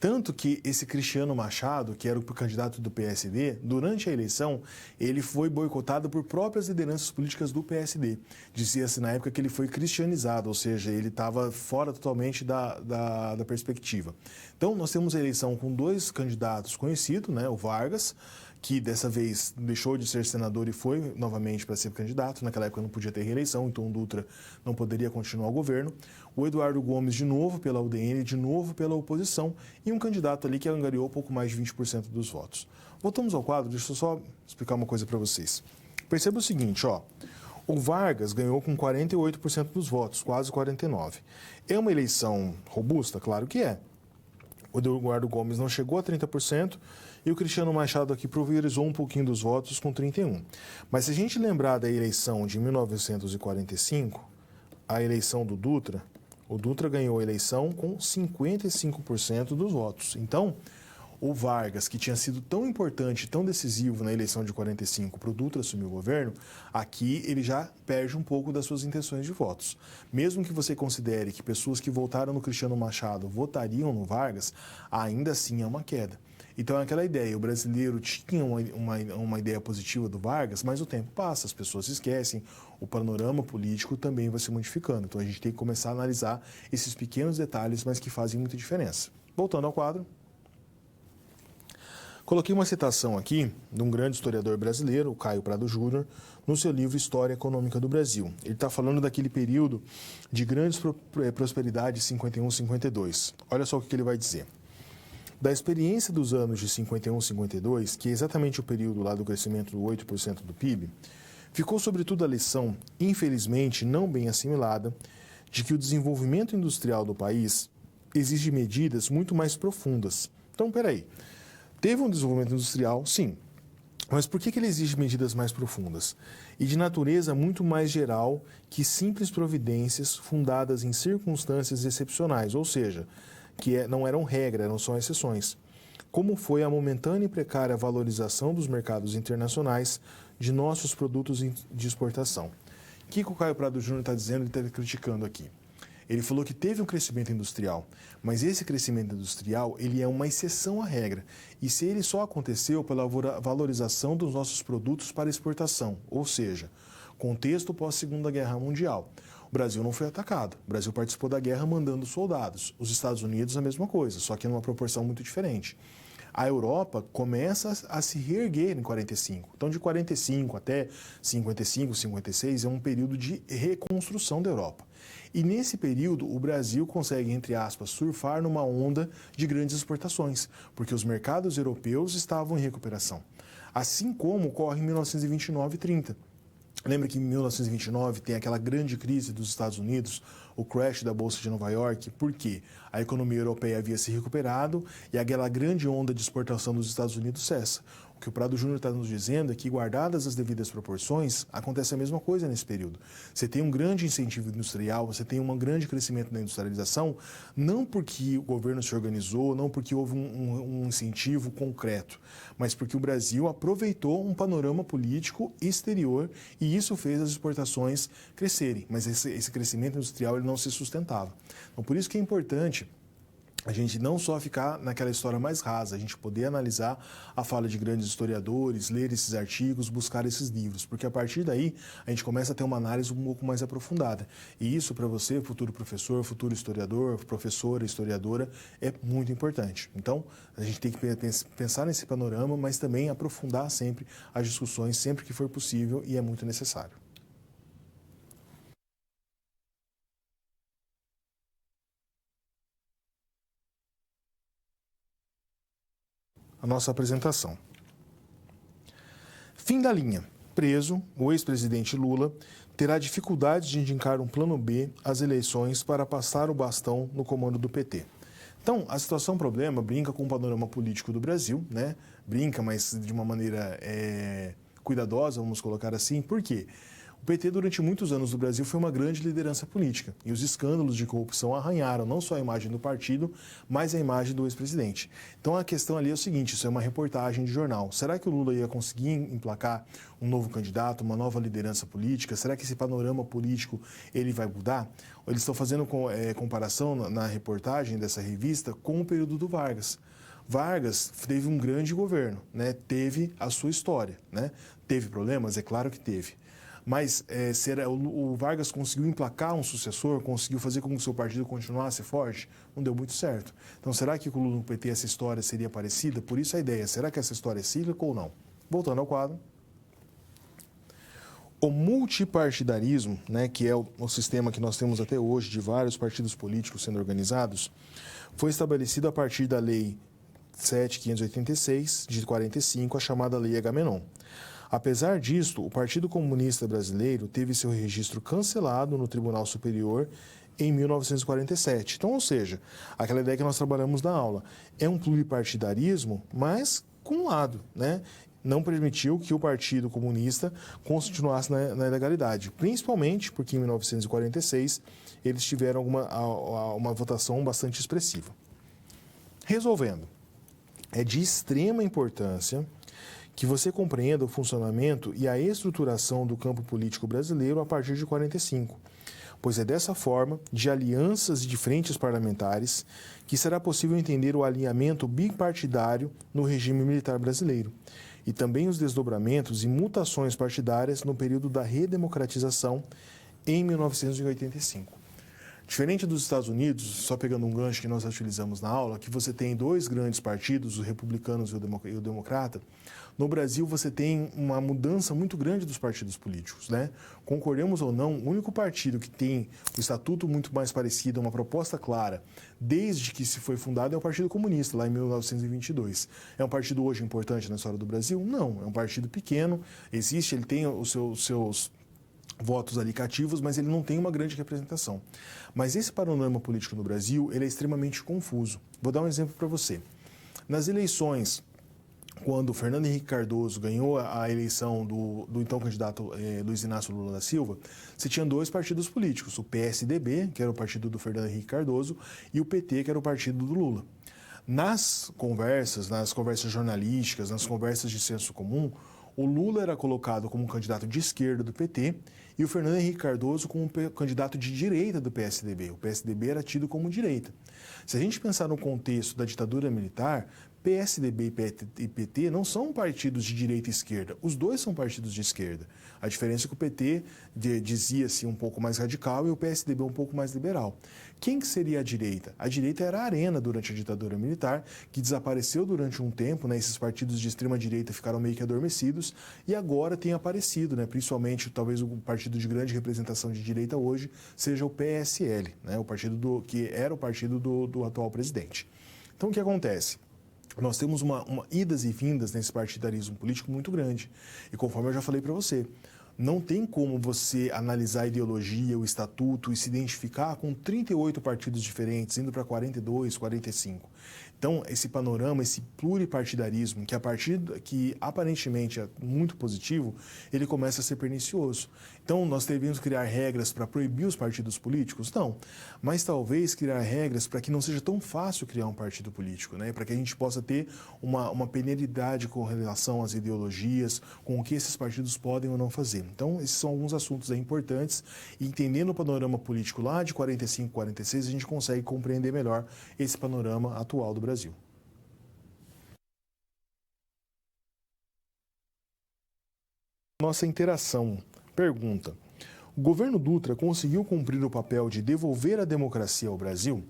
Tanto que esse Cristiano Machado, que era o candidato do PSD, durante a eleição, ele foi boicotado por próprias lideranças políticas do PSD. Dizia-se na época que ele foi cristianizado, ou seja, ele estava fora totalmente da perspectiva. Então, nós temos a eleição com 2 candidatos conhecidos, né, o Vargas, que dessa vez deixou de ser senador e foi novamente para ser candidato. Naquela época não podia ter reeleição, então o Dutra não poderia continuar o governo. O Eduardo Gomes, de novo pela UDN, de novo pela oposição, e um candidato ali que angariou pouco mais de 20% dos votos. Voltamos ao quadro, deixa eu só explicar uma coisa para vocês. Perceba o seguinte, ó. O Vargas ganhou com 48% dos votos, quase 49%. É uma eleição robusta? Claro que é. O Eduardo Gomes não chegou a 30%, e o Cristiano Machado aqui pulverizou um pouquinho dos votos com 31%. Mas se a gente lembrar da eleição de 1945, a eleição do Dutra, o Dutra ganhou a eleição com 55% dos votos. Então, o Vargas, que tinha sido tão importante, tão decisivo na eleição de 45 para o Dutra assumir o governo, aqui ele já perde um pouco das suas intenções de votos. Mesmo que você considere que pessoas que votaram no Cristiano Machado votariam no Vargas, ainda assim é uma queda. Então é aquela ideia, o brasileiro tinha uma ideia positiva do Vargas, mas o tempo passa, as pessoas se esquecem, o panorama político também vai se modificando. Então a gente tem que começar a analisar esses pequenos detalhes, mas que fazem muita diferença. Voltando ao quadro. Coloquei uma citação aqui de um grande historiador brasileiro, o Caio Prado Júnior, no seu livro História Econômica do Brasil. Ele está falando daquele período de grande prosperidade, 51, 52. Olha só o que ele vai dizer. Da experiência dos anos de 51, 52, que é exatamente o período lá do crescimento do 8% do PIB, ficou sobretudo a lição, infelizmente não bem assimilada, de que o desenvolvimento industrial do país exige medidas muito mais profundas. Então, peraí. Teve um desenvolvimento industrial, sim, mas por que ele exige medidas mais profundas? E de natureza muito mais geral que simples providências fundadas em circunstâncias excepcionais, ou seja, que não eram regra, eram só exceções. Como foi a momentânea e precária valorização dos mercados internacionais de nossos produtos de exportação. O que o Caio Prado Júnior está dizendo e está criticando aqui? Ele falou que teve um crescimento industrial, mas esse crescimento industrial ele é uma exceção à regra. E se ele só aconteceu pela valorização dos nossos produtos para exportação, ou seja, contexto pós-Segunda Guerra Mundial. O Brasil não foi atacado, o Brasil participou da guerra mandando soldados. Os Estados Unidos a mesma coisa, só que numa proporção muito diferente. A Europa começa a se reerguer em 45. Então, de 45 até 55, 56 é um período de reconstrução da Europa. E nesse período, o Brasil consegue, entre aspas, surfar numa onda de grandes exportações, porque os mercados europeus estavam em recuperação. Assim como ocorre em 1929 e 30. Lembra que em 1929 tem aquela grande crise dos Estados Unidos, o crash da Bolsa de Nova York, porque a economia europeia havia se recuperado e aquela grande onda de exportação dos Estados Unidos cessa. O que o Prado Júnior está nos dizendo é que, guardadas as devidas proporções, acontece a mesma coisa nesse período. Você tem um grande incentivo industrial, você tem um grande crescimento da industrialização, não porque o governo se organizou, não porque houve um incentivo concreto, mas porque o Brasil aproveitou um panorama político exterior e isso fez as exportações crescerem. Mas esse crescimento industrial ele não se sustentava. Então, por isso que é importante a gente não só ficar naquela história mais rasa, a gente poder analisar a fala de grandes historiadores, ler esses artigos, buscar esses livros, porque a partir daí a gente começa a ter uma análise um pouco mais aprofundada. E isso para você, futuro professor, futuro historiador, professora, historiadora, é muito importante. Então, a gente tem que pensar nesse panorama, mas também aprofundar sempre as discussões, sempre que for possível e é muito necessário. A nossa apresentação. Fim da linha. Preso, o ex-presidente Lula terá dificuldade de indicar um plano B às eleições para passar o bastão no comando do PT. Então, a situação problema brinca com o panorama político do Brasil, né? Brinca, mas de uma maneira cuidadosa, vamos colocar assim. Por quê? O PT, durante muitos anos no Brasil, foi uma grande liderança política e os escândalos de corrupção arranharam não só a imagem do partido, mas a imagem do ex-presidente. Então, a questão ali é o seguinte, isso é uma reportagem de jornal. Será que o Lula ia conseguir emplacar um novo candidato, uma nova liderança política? Será que esse panorama político ele vai mudar? Eles estão fazendo comparação na reportagem dessa revista com o período do Vargas. Vargas teve um grande governo, né? Teve a sua história, né? Teve problemas? É claro que teve. Mas o Vargas conseguiu emplacar um sucessor, conseguiu fazer com que o seu partido continuasse forte? Não deu muito certo. Então, será que com o Lula no PT essa história seria parecida? Por isso a ideia, será que essa história é cíclica ou não? Voltando ao quadro. O multipartidarismo, né, que é o sistema que nós temos até hoje, de vários partidos políticos sendo organizados, foi estabelecido a partir da Lei 7.586, de 45, a chamada Lei Agamenon. Apesar disto, o Partido Comunista Brasileiro teve seu registro cancelado no Tribunal Superior em 1947. Então, ou seja, aquela ideia que nós trabalhamos na aula, é um pluripartidarismo, mas com um lado, né? não permitiu que o Partido Comunista continuasse na ilegalidade, principalmente porque em 1946 eles tiveram uma votação bastante expressiva. Resolvendo, é de extrema importância que você compreenda o funcionamento e a estruturação do campo político brasileiro a partir de 45, pois é dessa forma, de alianças e de frentes parlamentares, que será possível entender o alinhamento bipartidário no regime militar brasileiro e também os desdobramentos e mutações partidárias no período da redemocratização em 1985. Diferente dos Estados Unidos, só pegando um gancho que nós utilizamos na aula, que você tem dois grandes partidos, os republicanos e o democrata, no Brasil você tem uma mudança muito grande dos partidos políticos, né? Concordemos ou não, o único partido que tem o estatuto muito mais parecido, uma proposta clara, desde que se foi fundado, é o Partido Comunista, lá em 1922. É um partido hoje importante na história do Brasil? Não, é um partido pequeno, existe, ele tem os seus votos ali cativos, mas ele não tem uma grande representação. Mas esse panorama político no Brasil, ele é extremamente confuso. Vou dar um exemplo para você. Nas eleições, quando Fernando Henrique Cardoso ganhou a eleição do então candidato Luiz Inácio Lula da Silva, você tinha dois partidos políticos, o PSDB, que era o partido do Fernando Henrique Cardoso, e o PT, que era o partido do Lula. Nas conversas jornalísticas, nas conversas de senso comum, o Lula era colocado como um candidato de esquerda do PT e o Fernando Henrique Cardoso como um candidato de direita do PSDB. O PSDB era tido como direita. Se a gente pensar no contexto da ditadura militar, PSDB e PT não são partidos de direita e esquerda, os dois são partidos de esquerda. A diferença é que o PT dizia-se um pouco mais radical e o PSDB um pouco mais liberal. Quem que seria a direita? A direita era a Arena durante a ditadura militar, que desapareceu durante um tempo, né? Esses partidos de extrema direita ficaram meio que adormecidos e agora tem aparecido, né? Principalmente, talvez o partido de grande representação de direita hoje seja o PSL, né? O partido que era o partido do atual presidente. Então, o que acontece? Nós temos uma idas e vindas nesse partidarismo político muito grande. E conforme eu já falei para você, não tem como você analisar a ideologia, o estatuto e se identificar com 38 partidos diferentes, indo para 42, 45. Então, esse panorama, esse pluripartidarismo, que aparentemente é muito positivo, ele começa a ser pernicioso. Então, nós devemos criar regras para proibir os partidos políticos? Não. Mas talvez criar regras para que não seja tão fácil criar um partido político, né? Para que a gente possa ter uma penalidade com relação às ideologias, com o que esses partidos podem ou não fazer. Então, esses são alguns assuntos importantes. E entendendo o panorama político lá de 45, 46, a gente consegue compreender melhor esse panorama atual do Brasil. Nossa interação. Pergunta: o governo Dutra conseguiu cumprir o papel de devolver a democracia ao Brasil?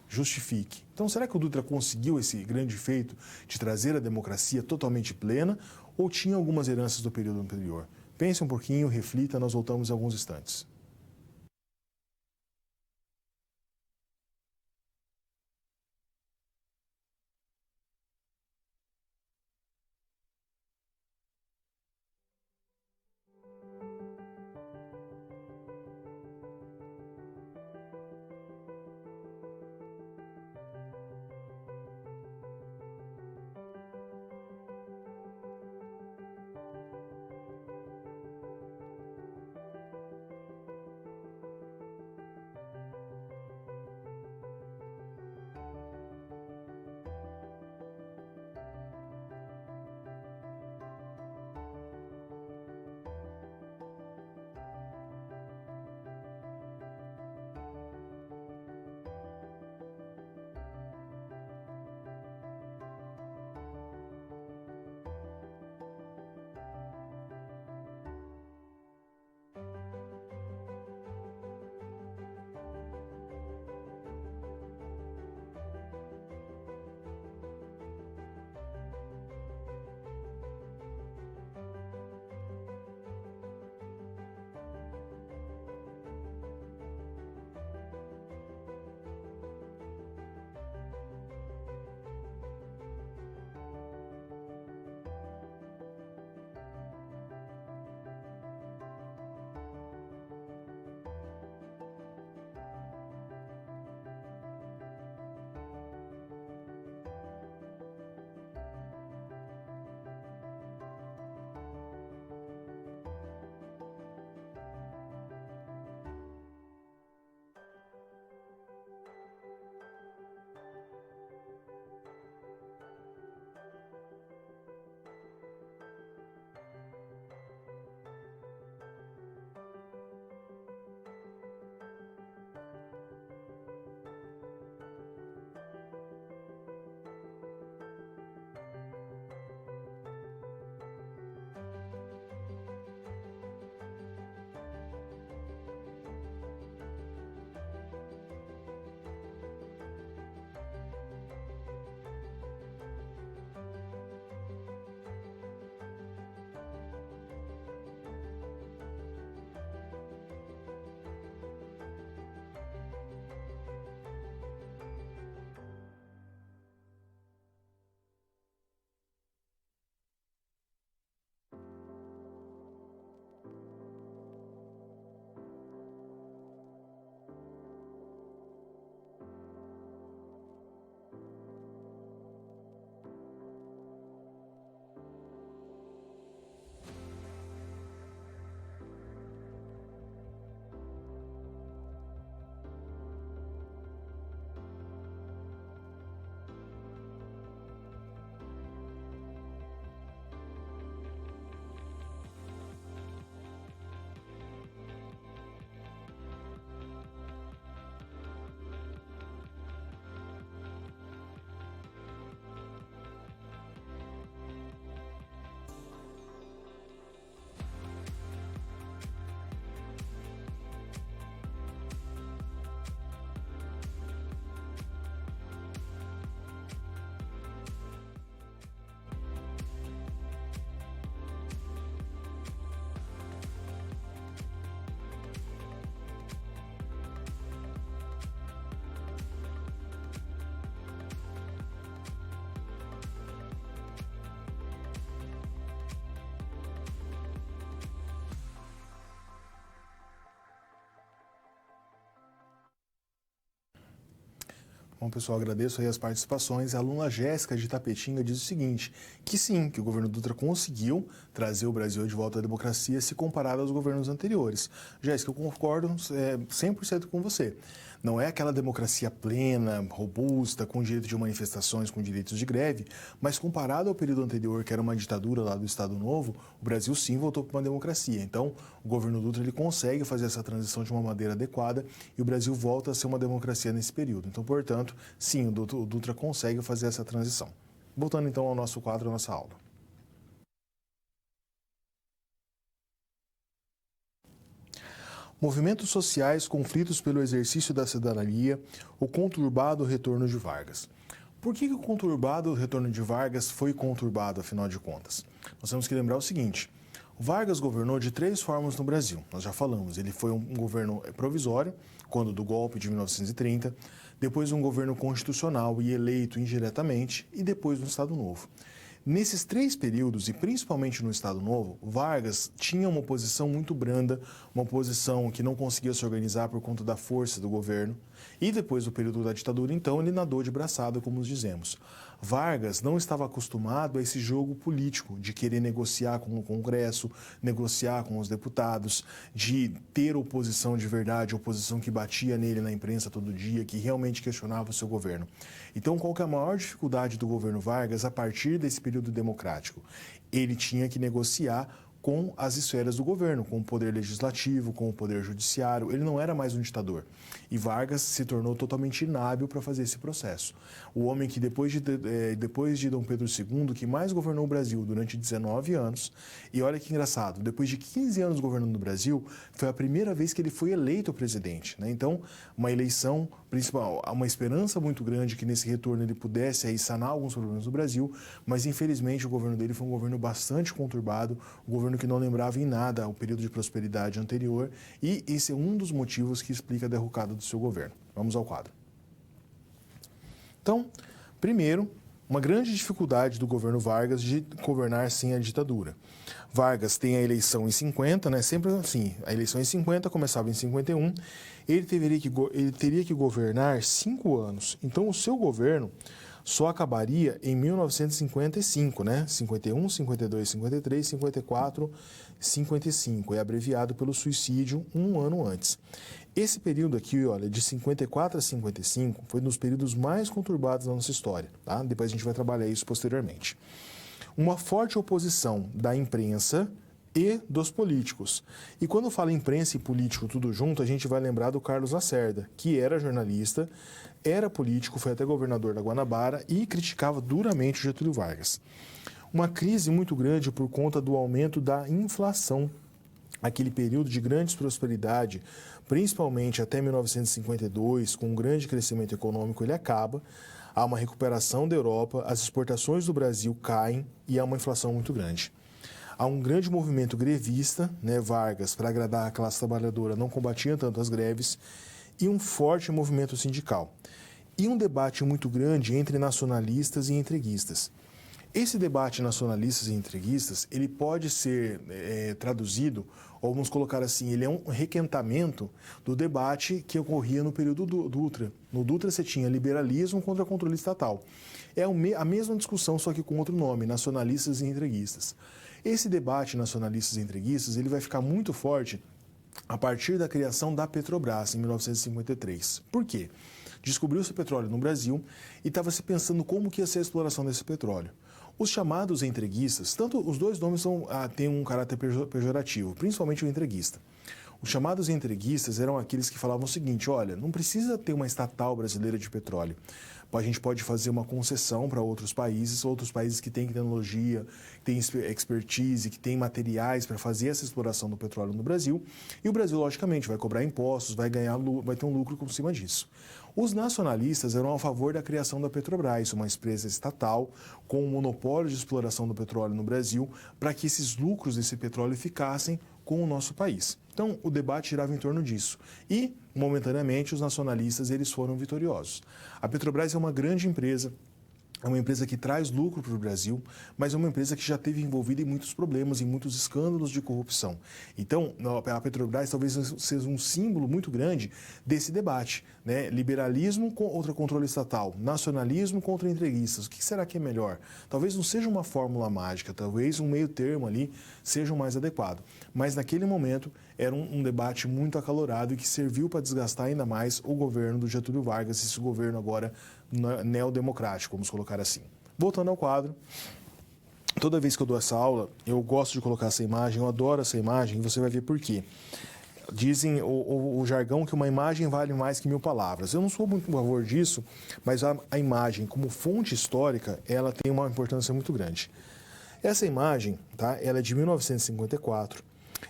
Justifique. Então, será que o Dutra conseguiu esse grande feito de trazer a democracia totalmente plena ou tinha algumas heranças do período anterior? Pense um pouquinho, reflita, nós voltamos em alguns instantes. Bom, pessoal, agradeço aí as participações. A aluna Jéssica de Tapetinga diz o seguinte, que sim, que o governo Dutra conseguiu trazer o Brasil de volta à democracia se comparado aos governos anteriores. Jéssica, eu concordo 100% com você. Não é aquela democracia plena, robusta, com direito de manifestações, com direitos de greve, mas comparado ao período anterior, que era uma ditadura lá do Estado Novo, o Brasil sim voltou para uma democracia. Então, o governo Dutra ele consegue fazer essa transição de uma maneira adequada e o Brasil volta a ser uma democracia nesse período. Então, portanto, sim, o Dutra consegue fazer essa transição. Voltando então ao nosso quadro, à nossa aula. Movimentos sociais, conflitos pelo exercício da cidadania, o conturbado retorno de Vargas. Por que o conturbado retorno de Vargas foi conturbado, afinal de contas? Nós temos que lembrar o seguinte, Vargas governou de 3 formas no Brasil, nós já falamos, ele foi um governo provisório, quando do golpe de 1930, depois um governo constitucional e eleito indiretamente, e depois um Estado Novo. Nesses 3 períodos, e principalmente no Estado Novo, Vargas tinha uma posição muito branda, uma posição que não conseguia se organizar por conta da força do governo. E depois do período da ditadura, então, ele nadou de braçada, como nos dizemos. Vargas não estava acostumado a esse jogo político de querer negociar com o Congresso, negociar com os deputados, de ter oposição de verdade, oposição que batia nele na imprensa todo dia, que realmente questionava o seu governo. Então, qual que é a maior dificuldade do governo Vargas a partir desse período democrático? Ele tinha que negociar com as esferas do governo, com o poder legislativo, com o poder judiciário. Ele não era mais um ditador. E Vargas se tornou totalmente inábil para fazer esse processo. O homem que, depois de Dom Pedro II, que mais governou o Brasil durante 19 anos, e olha que engraçado, depois de 15 anos governando o Brasil, foi a primeira vez que ele foi eleito presidente, né? Então, uma eleição principal, há uma esperança muito grande que nesse retorno ele pudesse aí sanar alguns problemas do Brasil, mas infelizmente o governo dele foi um governo bastante conturbado, um governo que não lembrava em nada o período de prosperidade anterior, e esse é um dos motivos que explica a derrocada do seu governo. Vamos ao quadro. Então, primeiro, uma grande dificuldade do governo Vargas de governar sem a ditadura. Vargas tem a eleição em 50, né? Sempre assim, a eleição em 50, começava em 51, ele teria que governar 5 anos. Então, o seu governo só acabaria em 1955, né? 51, 52, 53, 54, 55. É abreviado pelo suicídio um ano antes. Esse período aqui, olha, de 54 a 55, foi um dos períodos mais conturbados da nossa história, tá? Depois a gente vai trabalhar isso posteriormente. Uma forte oposição da imprensa e dos políticos. E quando fala imprensa e político tudo junto, a gente vai lembrar do Carlos Lacerda, que era jornalista, era político, foi até governador da Guanabara e criticava duramente o Getúlio Vargas. Uma crise muito grande por conta do aumento da inflação. Aquele período de grande prosperidade, principalmente até 1952, com um grande crescimento econômico, ele acaba. Há uma recuperação da Europa, as exportações do Brasil caem e há uma inflação muito grande. Há um grande movimento grevista, né? Vargas, para agradar a classe trabalhadora, não combatia tanto as greves, e um forte movimento sindical. E um debate muito grande entre nacionalistas e entreguistas. Esse debate nacionalistas e entreguistas, ele pode ser traduzido, ou vamos colocar assim, ele é um requentamento do debate que ocorria no período do Dutra. No Dutra você tinha liberalismo contra controle estatal. É a mesma discussão, só que com outro nome, nacionalistas e entreguistas. Esse debate nacionalistas e entreguistas, ele vai ficar muito forte a partir da criação da Petrobras, em 1953. Por quê? Descobriu-se petróleo no Brasil e estava se pensando como que ia ser a exploração desse petróleo. Os chamados entreguistas, tanto os dois nomes têm um caráter pejorativo, principalmente o entreguista. Os chamados entreguistas eram aqueles que falavam o seguinte, olha, não precisa ter uma estatal brasileira de petróleo. A gente pode fazer uma concessão para outros países que têm tecnologia, que têm expertise, que têm materiais para fazer essa exploração do petróleo no Brasil. E o Brasil, logicamente, vai cobrar impostos, vai ter um lucro por cima disso. Os nacionalistas eram a favor da criação da Petrobras, uma empresa estatal com um monopólio de exploração do petróleo no Brasil, para que esses lucros desse petróleo ficassem com o nosso país. Então, o debate girava em torno disso. E, momentaneamente, os nacionalistas eles foram vitoriosos. A Petrobras é uma grande empresa, É uma empresa que traz lucro para o Brasil, mas é uma empresa que já esteve envolvida em muitos problemas, em muitos escândalos de corrupção. Então, a Petrobras talvez seja um símbolo muito grande desse debate, né? Liberalismo contra controle estatal, nacionalismo contra entreguistas. O que será que é melhor? Talvez não seja uma fórmula mágica, talvez um meio termo ali seja o mais adequado. Mas naquele momento era um debate muito acalorado e que serviu para desgastar ainda mais o governo do Getúlio Vargas, esse governo agora neodemocrático, vamos colocar assim. Voltando ao quadro, toda vez que eu dou essa aula, eu gosto de colocar essa imagem, eu adoro essa imagem, e você vai ver por quê. Dizem o jargão que uma imagem vale mais que 1000 palavras. Eu não sou muito a favor disso, mas a imagem, como fonte histórica, ela tem uma importância muito grande. Essa imagem, tá, ela é de 1954,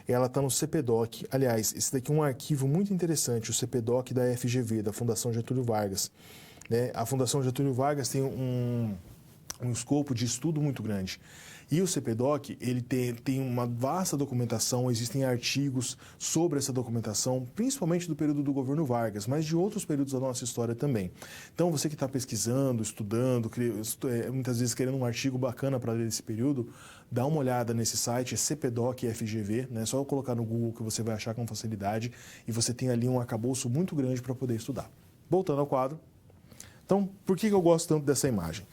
ela está no CPDOC. Aliás, esse daqui é um arquivo muito interessante, o CPDOC da FGV, da Fundação Getúlio Vargas. Né? A Fundação Getúlio Vargas tem um escopo de estudo muito grande. E o CPDOC, ele tem uma vasta documentação, existem artigos sobre essa documentação, principalmente do período do governo Vargas, mas de outros períodos da nossa história também. Então, você que está pesquisando, estudando, muitas vezes querendo um artigo bacana para ler esse período, dá uma olhada nesse site, é CPDOC FGV, né? É só colocar no Google que você vai achar com facilidade e você tem ali um arcabouço muito grande para poder estudar. Voltando ao quadro. Então, por que eu gosto tanto dessa imagem?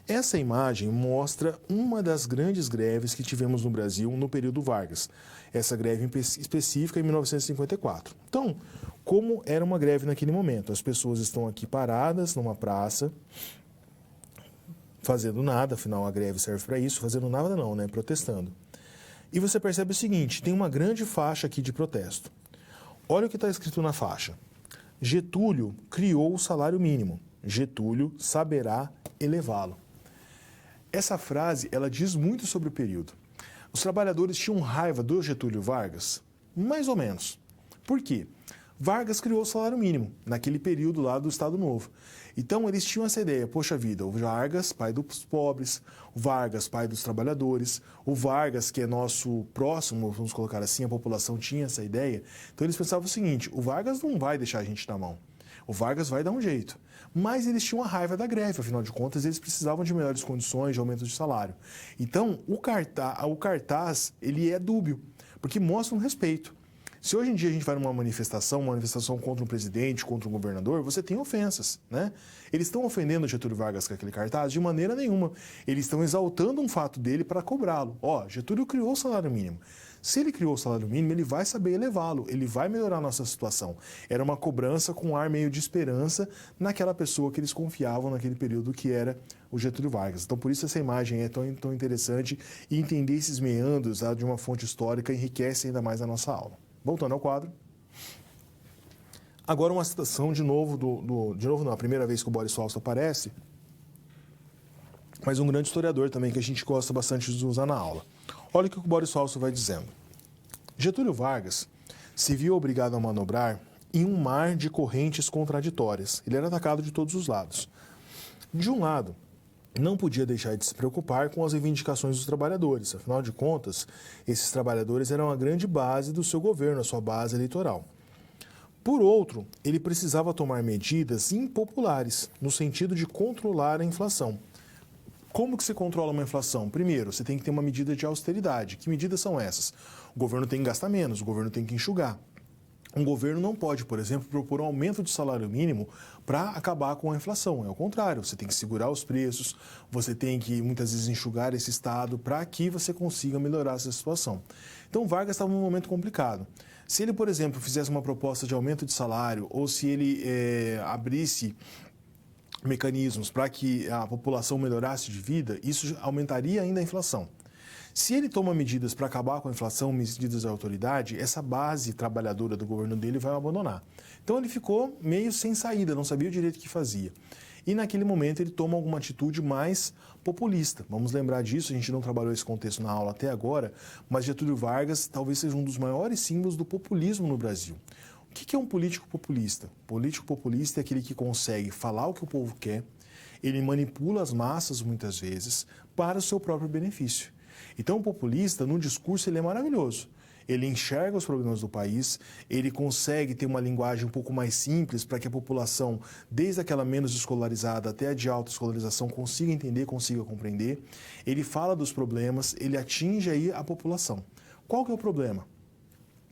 Essa imagem mostra uma das grandes greves que tivemos no Brasil no período Vargas. Essa greve específica em 1954. Então, como era uma greve naquele momento? As pessoas estão aqui paradas numa praça, fazendo nada, afinal a greve serve para isso, fazendo nada não, né? Protestando. E você percebe o seguinte, tem uma grande faixa aqui de protesto. Olha o que está escrito na faixa. Getúlio criou o salário mínimo. Getúlio saberá elevá-lo. Essa frase, ela diz muito sobre o período. Os trabalhadores tinham raiva do Getúlio Vargas? Mais ou menos. Por quê? Vargas criou o salário mínimo, naquele período lá do Estado Novo. Então, eles tinham essa ideia, poxa vida, o Vargas, pai dos pobres, o Vargas, pai dos trabalhadores, o Vargas, que é nosso próximo, vamos colocar assim, a população tinha essa ideia. Então, eles pensavam o seguinte, o Vargas não vai deixar a gente na mão. O Vargas vai dar um jeito. Mas eles tinham a raiva da greve, afinal de contas, eles precisavam de melhores condições, de aumento de salário. Então, o cartaz ele é dúbio, porque mostra um respeito. Se hoje em dia a gente vai numa manifestação contra um presidente, contra um governador, você tem ofensas, né? Eles estão ofendendo o Getúlio Vargas com aquele cartaz? De maneira nenhuma. Eles estão exaltando um fato dele para cobrá-lo. Ó, Getúlio criou o salário mínimo. Se ele criou o salário mínimo, ele vai saber elevá-lo, ele vai melhorar a nossa situação. Era uma cobrança com um ar meio de esperança naquela pessoa que eles confiavam naquele período que era o Getúlio Vargas. Então, por isso essa imagem é tão interessante e entender esses meandros de uma fonte histórica enriquece ainda mais a nossa aula. Voltando ao quadro. Agora uma citação de novo, não, a primeira vez que o Boris Fausto aparece, mas um grande historiador também que a gente gosta bastante de usar na aula. Olha o que o Boris Fausto vai dizendo. Getúlio Vargas se viu obrigado a manobrar em um mar de correntes contraditórias. Ele era atacado de todos os lados. De um lado, não podia deixar de se preocupar com as reivindicações dos trabalhadores. Afinal de contas, esses trabalhadores eram a grande base do seu governo, a sua base eleitoral. Por outro, ele precisava tomar medidas impopulares, no sentido de controlar a inflação. Como que se controla uma inflação? Primeiro, você tem que ter uma medida de austeridade. Que medidas são essas? O governo tem que gastar menos, o governo tem que enxugar. Um governo não pode, por exemplo, propor um aumento de salário mínimo para acabar com a inflação. É o contrário, você tem que segurar os preços, você tem que, muitas vezes, enxugar esse Estado para que você consiga melhorar essa situação. Então, Vargas estava num momento complicado. Se ele, por exemplo, fizesse uma proposta de aumento de salário ou se ele abrisse mecanismos para que a população melhorasse de vida, isso aumentaria ainda a inflação. Se ele toma medidas para acabar com a inflação, medidas de autoridade, essa base trabalhadora do governo dele vai abandonar. Então ele ficou meio sem saída, não sabia o direito que fazia. E naquele momento ele toma alguma atitude mais populista. Vamos lembrar disso, a gente não trabalhou esse contexto na aula até agora, mas Getúlio Vargas talvez seja um dos maiores símbolos do populismo no Brasil. O que é um político populista? Político populista é aquele que consegue falar o que o povo quer, ele manipula as massas muitas vezes para o seu próprio benefício. Então o populista, no discurso, ele é maravilhoso. ele enxerga os problemas do país, ele consegue ter uma linguagem um pouco mais simples para que a população, desde aquela menos escolarizada até a de alta escolarização, consiga entender, consiga compreender. Ele fala dos problemas, ele atinge aí a população. Qual que é o problema?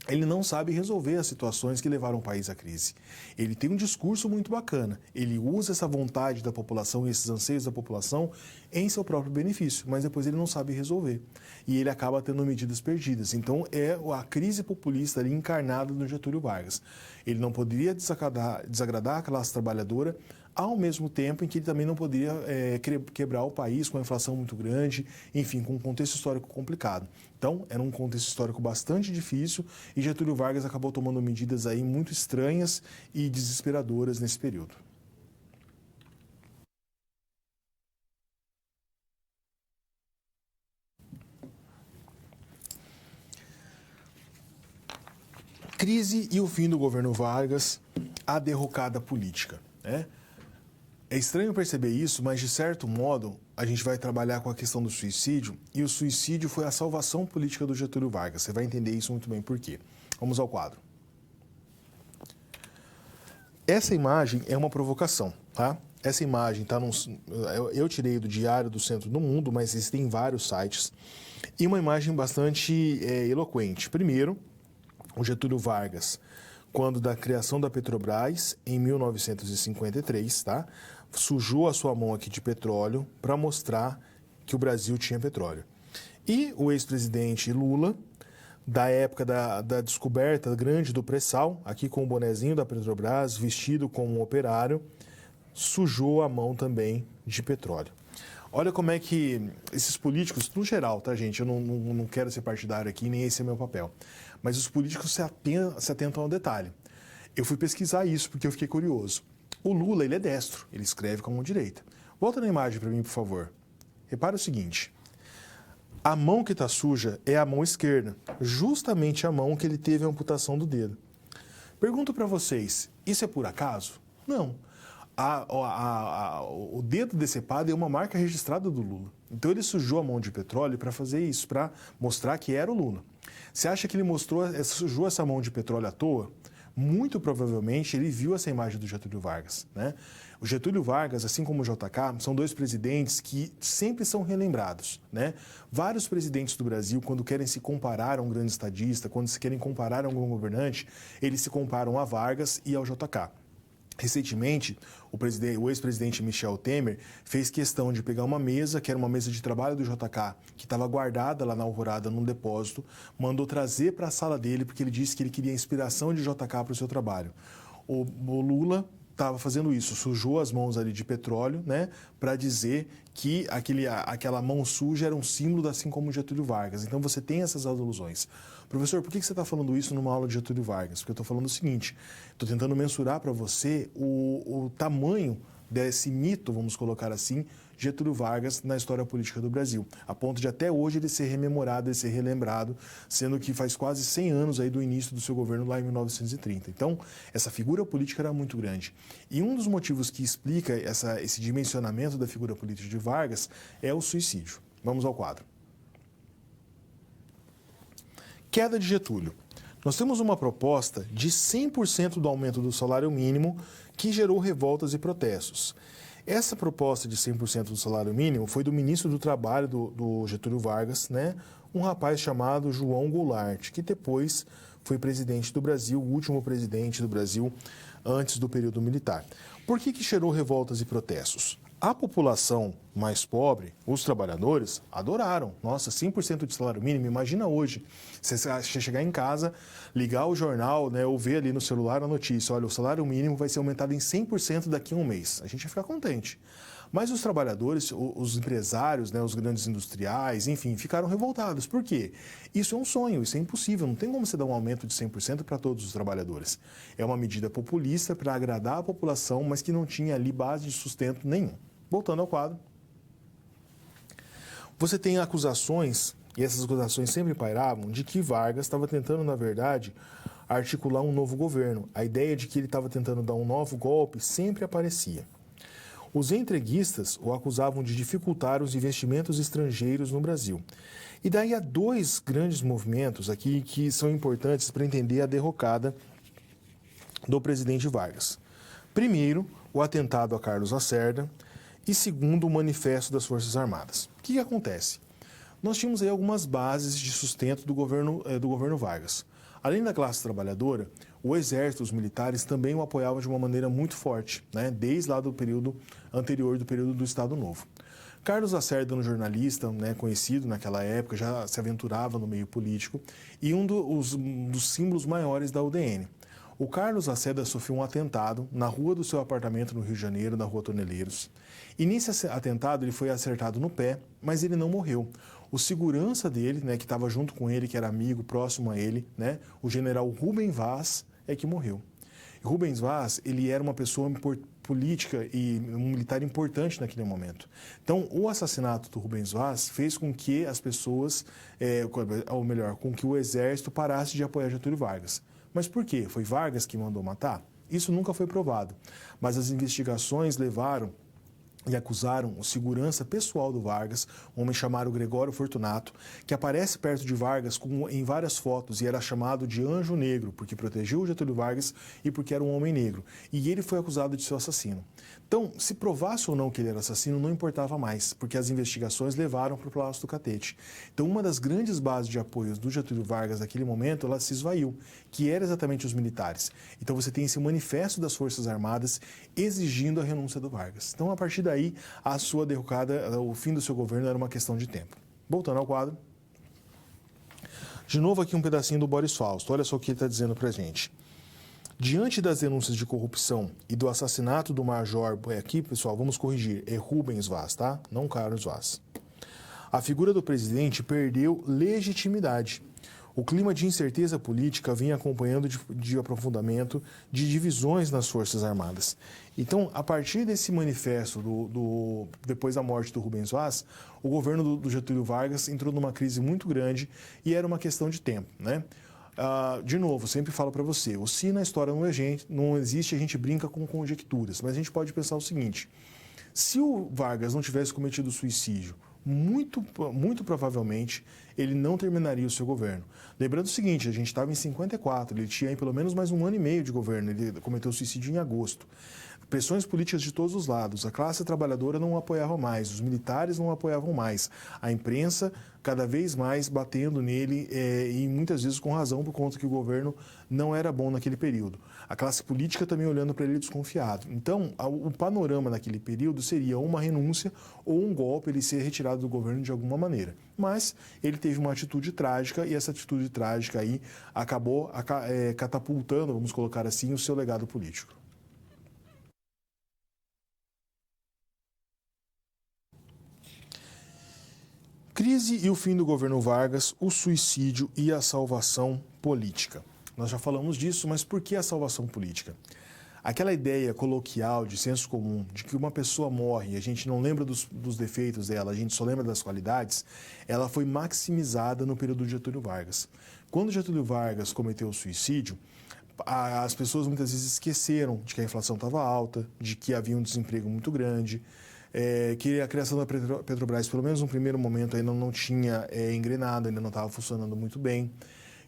Ele não sabe resolver as situações que levaram o país à crise. Ele tem um discurso muito bacana, ele usa essa vontade da população e esses anseios da população em seu próprio benefício, mas depois ele não sabe resolver. E ele acaba tendo medidas perdidas. Então, é a crise populista ali encarnada no Getúlio Vargas. Ele não poderia desagradar a classe trabalhadora, ao mesmo tempo em que ele também não poderia quebrar o país com a inflação muito grande, enfim, com um contexto histórico complicado. Então, era um contexto histórico bastante difícil e Getúlio Vargas acabou tomando medidas aí muito estranhas e desesperadoras nesse período. Crise e o fim do governo Vargas, a derrocada política, né? É estranho perceber isso, mas de certo modo a gente vai trabalhar com a questão do suicídio e o suicídio foi a salvação política do Getúlio Vargas. Você vai entender isso muito bem por quê. Vamos ao quadro. Essa imagem é uma provocação, tá? Essa imagem tá eu tirei do Diário do Centro do Mundo, mas existem vários sites. E uma imagem bastante eloquente. Primeiro, o Getúlio Vargas, quando da criação da Petrobras, em 1953, tá? Sujou a sua mão aqui de petróleo para mostrar que o Brasil tinha petróleo. E o ex-presidente Lula, da época da descoberta grande do pré-sal, aqui com o bonezinho da Petrobras, vestido como um operário, sujou a mão também de petróleo. Olha como é que esses políticos, no geral, tá, gente? Eu não quero ser partidário aqui, nem esse é meu papel. Mas os políticos se atentam ao detalhe. Eu fui pesquisar isso porque eu fiquei curioso. O Lula, ele é destro, ele escreve com a mão direita. Volta na imagem para mim, por favor. Repara o seguinte. A mão que está suja é a mão esquerda, justamente a mão que ele teve a amputação do dedo. Pergunto para vocês, isso é por acaso? Não. O dedo decepado é uma marca registrada do Lula. Então ele sujou a mão de petróleo para fazer isso, para mostrar que era o Lula. Você acha que ele sujou essa mão de petróleo à toa? Muito provavelmente ele viu essa imagem do Getúlio Vargas, né? O Getúlio Vargas, assim como o JK, são dois presidentes que sempre são relembrados, né? Vários presidentes do Brasil, quando querem se comparar a um grande estadista, quando se querem comparar a algum governante, eles se comparam a Vargas e ao JK. Recentemente, o ex-presidente Michel Temer fez questão de pegar uma mesa, que era uma mesa de trabalho do JK, que estava guardada lá na Alvorada, num depósito, mandou trazer para a sala dele, porque ele disse que ele queria inspiração de JK para o seu trabalho. O Lula estava fazendo isso, sujou as mãos ali de petróleo, né, para dizer que aquela mão suja era um símbolo, assim como o Getúlio Vargas. Então você tem essas alusões. Professor, por que você está falando isso numa aula de Getúlio Vargas? Porque eu estou falando o seguinte, estou tentando mensurar para você o tamanho desse mito, vamos colocar assim, Getúlio Vargas na história política do Brasil, a ponto de até hoje ele ser rememorado, ele ser relembrado, sendo que faz quase 100 anos aí do início do seu governo lá em 1930. Então, essa figura política era muito grande. E um dos motivos que explica esse dimensionamento da figura política de Vargas é o suicídio. Vamos ao quadro. Queda de Getúlio. Nós temos uma proposta de 100% do aumento do salário mínimo que gerou revoltas e protestos. Essa proposta de 100% do salário mínimo foi do ministro do Trabalho do Getúlio Vargas, né? Um rapaz chamado João Goulart, que depois foi presidente do Brasil, o último presidente do Brasil antes do período militar. Por que gerou revoltas e protestos? A população mais pobre, os trabalhadores, adoraram. Nossa, 100% de salário mínimo, imagina hoje. Você chegar em casa, ligar o jornal, né, ou ver ali no celular a notícia, olha, o salário mínimo vai ser aumentado em 100% daqui a um mês. A gente vai ficar contente. Mas os trabalhadores, os empresários, né, os grandes industriais, enfim, ficaram revoltados. Por quê? Isso é um sonho, isso é impossível. Não tem como você dar um aumento de 100% para todos os trabalhadores. É uma medida populista para agradar a população, mas que não tinha ali base de sustento nenhum. Voltando ao quadro. Você tem acusações, e essas acusações sempre pairavam, de que Vargas estava tentando, na verdade, articular um novo governo. A ideia de que ele estava tentando dar um novo golpe sempre aparecia. Os entreguistas o acusavam de dificultar os investimentos estrangeiros no Brasil. E daí há dois grandes movimentos aqui que são importantes para entender a derrocada do presidente Vargas. Primeiro, o atentado a Carlos Lacerda e segundo, o manifesto das Forças Armadas. O que acontece? Nós tínhamos aí algumas bases de sustento do governo Vargas. Além da classe trabalhadora, o exército, os militares também o apoiavam de uma maneira muito forte, né? Desde lá do período anterior, do período do Estado Novo. Carlos Lacerda, um jornalista, né, conhecido naquela época, já se aventurava no meio político e um dos símbolos maiores da UDN. O Carlos Lacerda sofreu um atentado na rua do seu apartamento no Rio de Janeiro, na Rua Toneleiros. E nesse atentado ele foi acertado no pé, mas ele não morreu. O segurança dele, né, que estava junto com ele, que era amigo, próximo a ele, né, o general Rubem Vaz, é que morreu. E Rubens Vaz, ele era uma pessoa política e um militar importante naquele momento. Então, o assassinato do Rubens Vaz fez com que as pessoas, ou melhor, com que o exército parasse de apoiar Getúlio Vargas. Mas por quê? Foi Vargas que mandou matar? Isso nunca foi provado. Mas as investigações levaram e acusaram o segurança pessoal do Vargas, um homem chamado Gregório Fortunato, que aparece perto de Vargas em várias fotos e era chamado de Anjo Negro, porque protegeu o Getúlio Vargas e porque era um homem negro. E ele foi acusado de ser assassino. Então, se provasse ou não que ele era assassino, não importava mais, porque as investigações levaram para o Palácio do Catete. Então, uma das grandes bases de apoios do Getúlio Vargas naquele momento, ela se esvaiu, que era exatamente os militares. Então, você tem esse manifesto das Forças Armadas exigindo a renúncia do Vargas. Então, a partir daí, a sua derrocada, o fim do seu governo era uma questão de tempo. Voltando ao quadro. De novo aqui um pedacinho do Boris Fausto. Olha só o que ele está dizendo para a gente. Diante das denúncias de corrupção e do assassinato do major... Aqui, pessoal, vamos corrigir. É Rubens Vaz, tá? Não Carlos Vaz. A figura do presidente perdeu legitimidade. O clima de incerteza política vinha acompanhando de aprofundamento de divisões nas Forças Armadas. Então, a partir desse manifesto, depois da morte do Rubens Vaz, o governo do Getúlio Vargas entrou numa crise muito grande e era uma questão de tempo, né? De novo, sempre falo para você, o se na história não existe, a gente brinca com conjecturas, mas a gente pode pensar o seguinte, se o Vargas não tivesse cometido suicídio, muito provavelmente ele não terminaria o seu governo. Lembrando o seguinte, a gente estava em 54, ele tinha aí pelo menos mais 1 ano e meio de governo, ele cometeu suicídio em agosto. Pressões políticas de todos os lados, a classe trabalhadora não o apoiava mais, os militares não o apoiavam mais, a imprensa cada vez mais batendo nele e muitas vezes com razão por conta que o governo não era bom naquele período. A classe política também olhando para ele desconfiado. Então, o panorama naquele período seria uma renúncia ou um golpe, ele ser retirado do governo de alguma maneira. Mas ele teve uma atitude trágica e essa atitude trágica aí acabou catapultando, vamos colocar assim, o seu legado político. Crise e o fim do governo Vargas, o suicídio e a salvação política. Nós já falamos disso, mas por que a salvação política? Aquela ideia coloquial de senso comum de que uma pessoa morre e a gente não lembra dos defeitos dela, a gente só lembra das qualidades, ela foi maximizada no período de Getúlio Vargas. Quando Getúlio Vargas cometeu o suicídio, as pessoas muitas vezes esqueceram de que a inflação estava alta, de que havia um desemprego muito grande, que a criação da Petrobras, pelo menos no primeiro momento, ainda não tinha engrenado, ainda não estava funcionando muito bem,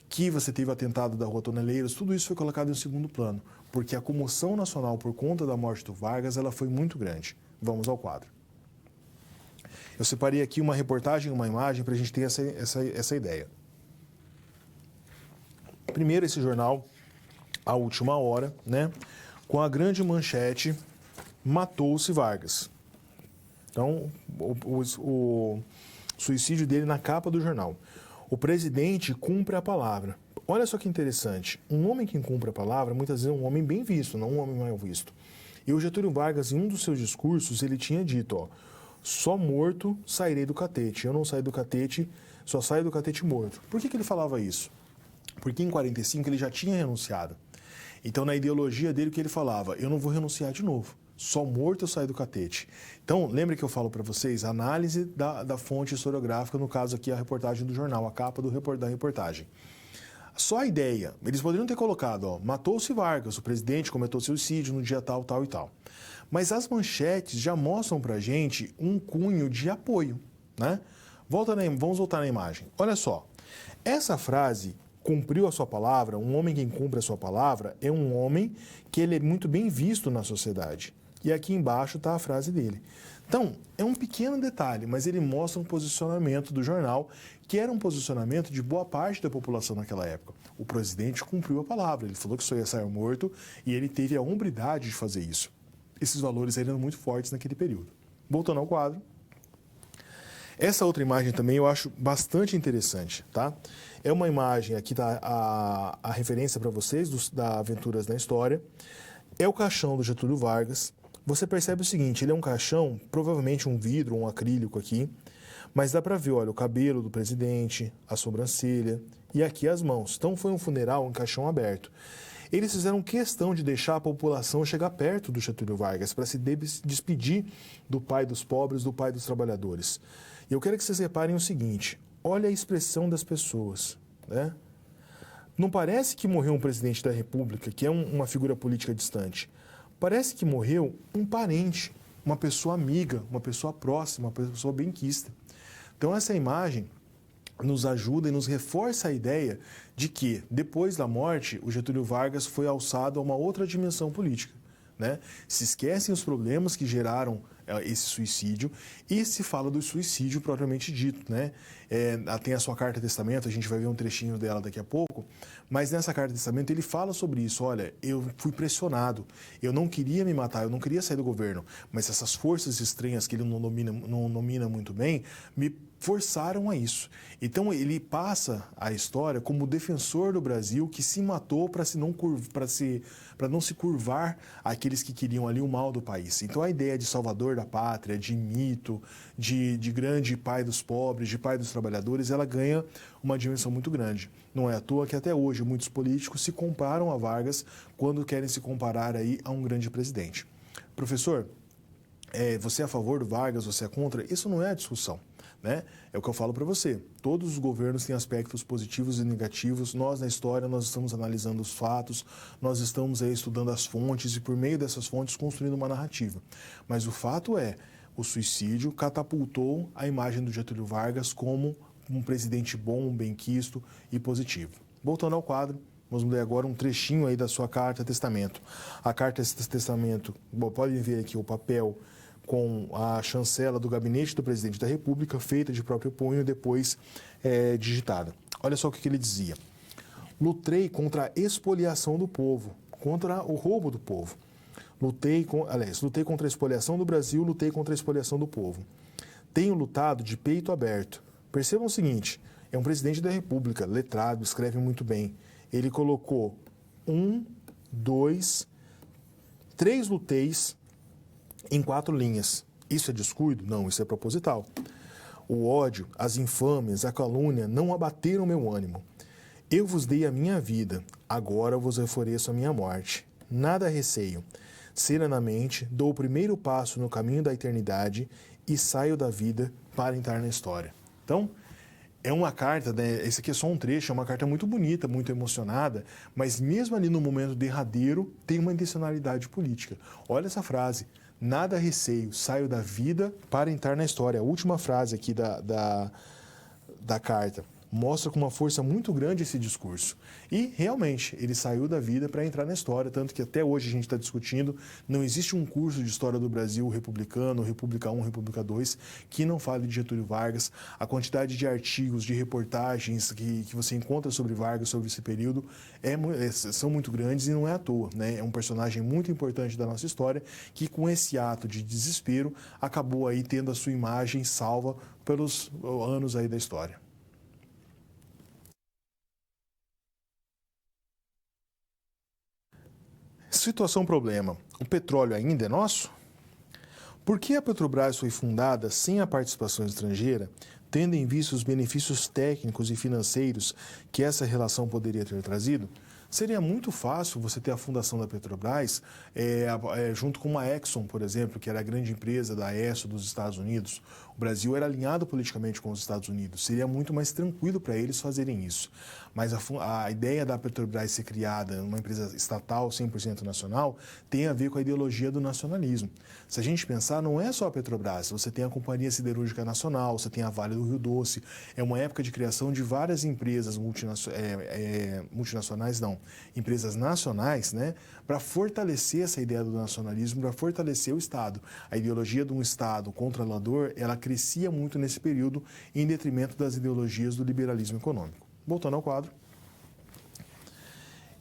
que você teve o atentado da Rua Toneleiros, tudo isso foi colocado em segundo plano, porque a comoção nacional por conta da morte do Vargas, ela foi muito grande. Vamos ao quadro. Eu separei aqui uma reportagem, uma imagem, para a gente ter essa ideia. Primeiro, esse jornal, A Última Hora, né, com a grande manchete, matou-se Vargas. Então, o suicídio dele na capa do jornal. O presidente cumpre a palavra. Olha só que interessante. Um homem que cumpre a palavra, muitas vezes é um homem bem visto, não um homem mal visto. E o Getúlio Vargas, em um dos seus discursos, ele tinha dito, só morto sairei do catete. Eu não saio do catete, só saio do catete morto. Por que ele falava isso? Porque em 45 ele já tinha renunciado. Então, na ideologia dele, o que ele falava? Eu não vou renunciar de novo. Só morto eu saio do catete. Então, lembra que eu falo para vocês, análise da fonte historiográfica, no caso aqui a reportagem do jornal, a capa da reportagem. Só a ideia. Eles poderiam ter colocado, ó, matou-se Vargas, o presidente cometeu suicídio no dia tal, tal e tal. Mas as manchetes já mostram pra gente um cunho de apoio, né? Vamos voltar na imagem. Olha só, essa frase, cumpriu a sua palavra, um homem que cumpre a sua palavra, é um homem que ele é muito bem visto na sociedade. E aqui embaixo está a frase dele. Então, é um pequeno detalhe, mas ele mostra um posicionamento do jornal, que era um posicionamento de boa parte da população naquela época. O presidente cumpriu a palavra, ele falou que só ia sair morto e ele teve a hombridade de fazer isso. Esses valores eram muito fortes naquele período. Voltando ao quadro. Essa outra imagem também eu acho bastante interessante, tá? É uma imagem, aqui está a referência para vocês da Aventuras na História. É o caixão do Getúlio Vargas. Você percebe o seguinte, ele é um caixão, provavelmente um vidro, um acrílico aqui, mas dá para ver, olha, o cabelo do presidente, a sobrancelha e aqui as mãos. Então foi um funeral em caixão aberto. Eles fizeram questão de deixar a população chegar perto do Getúlio Vargas para se despedir do pai dos pobres, do pai dos trabalhadores. E eu quero que vocês reparem o seguinte, olha a expressão das pessoas, né? Não parece que morreu um presidente da República, que é uma figura política distante. Parece que morreu um parente, uma pessoa amiga, uma pessoa próxima, uma pessoa benquista. Então essa imagem nos ajuda e nos reforça a ideia de que, depois da morte, o Getúlio Vargas foi alçado a uma outra dimensão política, né? Se esquecem os problemas que geraram esse suicídio e se fala do suicídio propriamente dito, né? Tem a sua carta testamento, a gente vai ver um trechinho dela daqui a pouco, mas nessa carta testamento ele fala sobre isso, olha, eu fui pressionado, eu não queria me matar, eu não queria sair do governo, mas essas forças estranhas que ele não domina muito bem, me forçaram a isso. Então ele passa a história como o defensor do Brasil que se matou para não se curvar àqueles que queriam ali o mal do país. Então a ideia de salvador da pátria, de mito, de grande pai dos pobres, de pai dos trabalhadores, ela ganha uma dimensão muito grande. Não é à toa que até hoje muitos políticos se comparam a Vargas quando querem se comparar aí a um grande presidente. Professor, você é a favor do Vargas, você é contra? Isso não é a discussão, né? É o que eu falo para você. Todos os governos têm aspectos positivos e negativos. Nós, na história, nós estamos analisando os fatos, nós estamos aí estudando as fontes e, por meio dessas fontes, construindo uma narrativa. Mas o fato é, o suicídio catapultou a imagem do Getúlio Vargas como um presidente bom, benquisto e positivo. Voltando ao quadro, vamos ler agora um trechinho aí da sua carta testamento. A carta testamento, podem ver aqui o papel com a chancela do gabinete do presidente da República, feita de próprio punho e depois digitada. Olha só o que ele dizia. Lutei contra a expoliação do povo, contra o roubo do povo. Lutei contra a expoliação do Brasil, lutei contra a expoliação do povo. Tenho lutado de peito aberto. Percebam o seguinte, é um presidente da República, letrado, escreve muito bem. Ele colocou 1, 2, 3 luteis em 4 linhas. Isso é descuido? Não, isso é proposital. O ódio, as infâmias, a calúnia não abateram meu ânimo. Eu vos dei a minha vida, agora vos ofereço a minha morte. Nada receio. Serenamente, dou o primeiro passo no caminho da eternidade e saio da vida para entrar na história. Então, é uma carta, né? Esse aqui é só um trecho, é uma carta muito bonita, muito emocionada, mas mesmo ali no momento derradeiro, tem uma intencionalidade política. Olha essa frase, nada receio, saio da vida para entrar na história. A última frase aqui da carta mostra com uma força muito grande esse discurso. E, realmente, ele saiu da vida para entrar na história, tanto que até hoje a gente está discutindo, não existe um curso de História do Brasil republicano, República I, República II, que não fale de Getúlio Vargas. A quantidade de artigos, de reportagens que você encontra sobre Vargas, sobre esse período, são muito grandes e não é à toa, né? É um personagem muito importante da nossa história que, com esse ato de desespero, acabou aí tendo a sua imagem salva pelos anos aí da história. Situação problema. O petróleo ainda é nosso? Por que a Petrobras foi fundada sem a participação estrangeira, tendo em vista os benefícios técnicos e financeiros que essa relação poderia ter trazido? Seria muito fácil você ter a fundação da Petrobras junto com uma Exxon, por exemplo, que era a grande empresa da ESSO dos Estados Unidos. O Brasil era alinhado politicamente com os Estados Unidos. Seria muito mais tranquilo para eles fazerem isso. Mas a ideia da Petrobras ser criada uma empresa estatal 100% nacional tem a ver com a ideologia do nacionalismo. Se a gente pensar, não é só a Petrobras. Você tem a Companhia Siderúrgica Nacional, você tem a Vale do Rio Doce. É uma época de criação de várias empresas multinacionais, empresas nacionais, né, para fortalecer essa ideia do nacionalismo, para fortalecer o Estado. A ideologia de um Estado controlador, ela crescia muito nesse período em detrimento das ideologias do liberalismo econômico. Voltando ao quadro.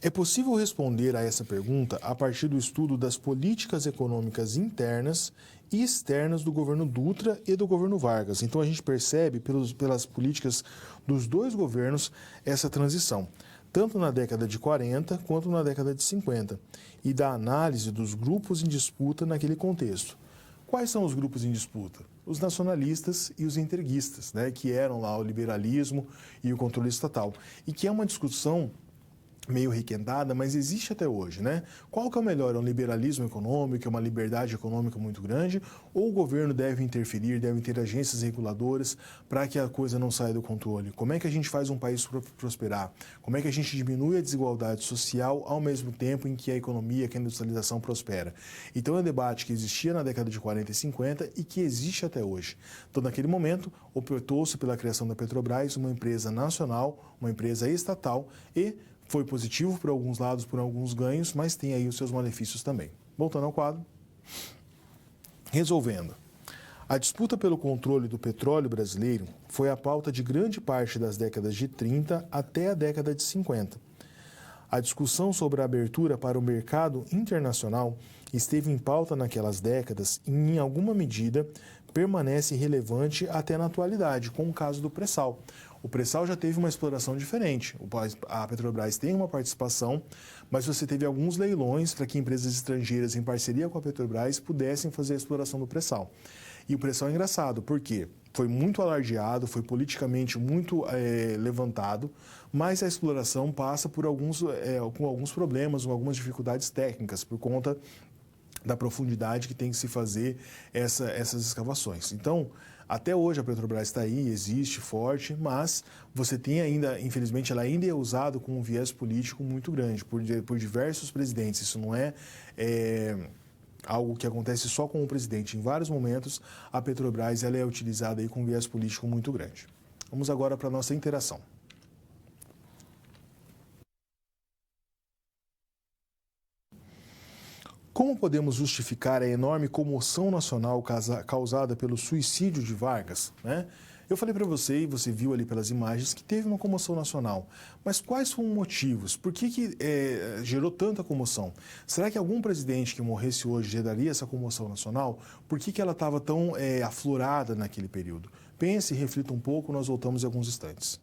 É possível responder a essa pergunta a partir do estudo das políticas econômicas internas e externas do governo Dutra e do governo Vargas. Então, a gente percebe pelas políticas dos dois governos essa transição, tanto na década de 40 quanto na década de 50, e da análise dos grupos em disputa naquele contexto. Quais são os grupos em disputa? Os nacionalistas e os entreguistas, né, que eram lá o liberalismo e o controle estatal, e que é uma discussão meio requentada, mas existe até hoje, né? Qual que é o melhor? É um liberalismo econômico, é uma liberdade econômica muito grande, ou o governo deve interferir, deve ter agências reguladoras para que a coisa não saia do controle? Como é que a gente faz um país prosperar? Como é que a gente diminui a desigualdade social ao mesmo tempo em que a economia, que a industrialização prospera? Então, é um debate que existia na década de 40 e 50 e que existe até hoje. Então, naquele momento, optou-se pela criação da Petrobras, uma empresa nacional, uma empresa estatal, e foi positivo por alguns lados, por alguns ganhos, mas tem aí os seus malefícios também. Voltando ao quadro. Resolvendo. A disputa pelo controle do petróleo brasileiro foi a pauta de grande parte das décadas de 30 até a década de 50. A discussão sobre a abertura para o mercado internacional esteve em pauta naquelas décadas e, em alguma medida, permanece relevante até na atualidade, com o caso do pré-sal. O pré-sal já teve uma exploração diferente. A Petrobras tem uma participação, mas você teve alguns leilões para que empresas estrangeiras, em parceria com a Petrobras, pudessem fazer a exploração do pré-sal. E o pré-sal é engraçado, porque foi muito alardeado, foi politicamente muito levantado, mas a exploração passa por com alguns problemas, algumas dificuldades técnicas, por conta da profundidade que tem que se fazer essas escavações. Então, até hoje a Petrobras está aí, existe, forte, mas você tem ainda, infelizmente, ela ainda é usada com um viés político muito grande por diversos presidentes. Isso não é algo que acontece só com o presidente. Em vários momentos, a Petrobras ela é utilizada aí com um viés político muito grande. Vamos agora para a nossa interação. Como podemos justificar a enorme comoção nacional causada pelo suicídio de Vargas, né? Eu falei para você, e você viu ali pelas imagens, que teve uma comoção nacional. Mas quais foram os motivos? Por que gerou tanta comoção? Será que algum presidente que morresse hoje geraria essa comoção nacional? Por que ela estava tão aflorada naquele período? Pense e reflita um pouco, nós voltamos em alguns instantes.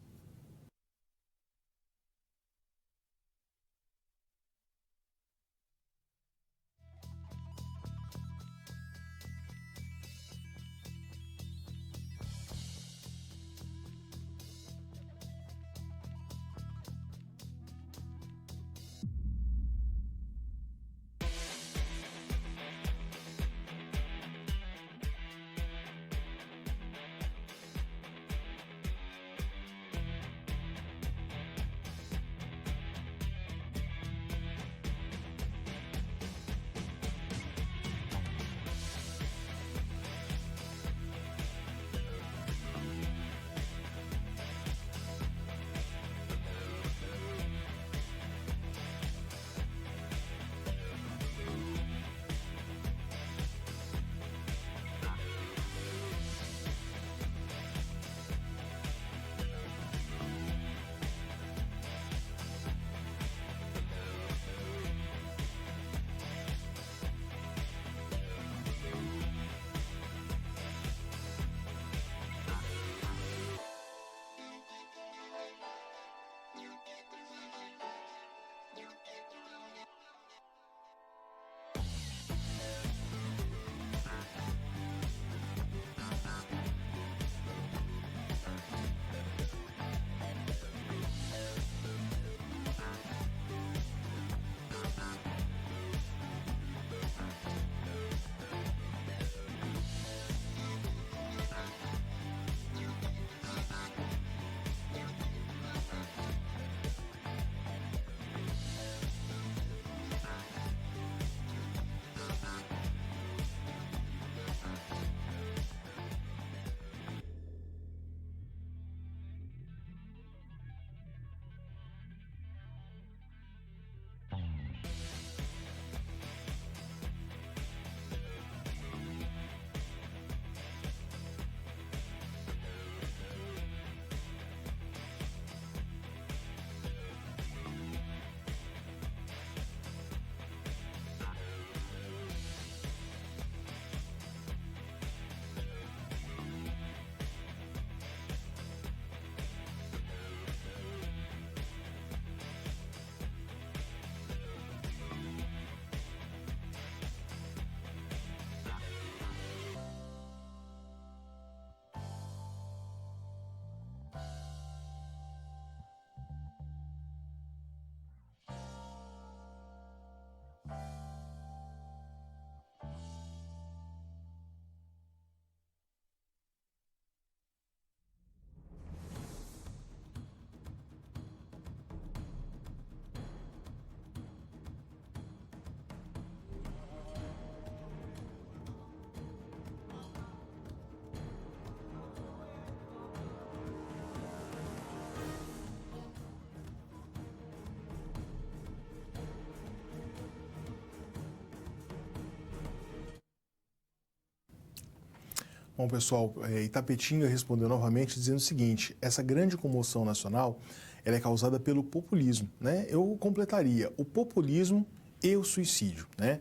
Bom, pessoal, Itapetinga respondeu novamente dizendo o seguinte: essa grande comoção nacional ela é causada pelo populismo, né? Eu completaria o populismo e o suicídio, né?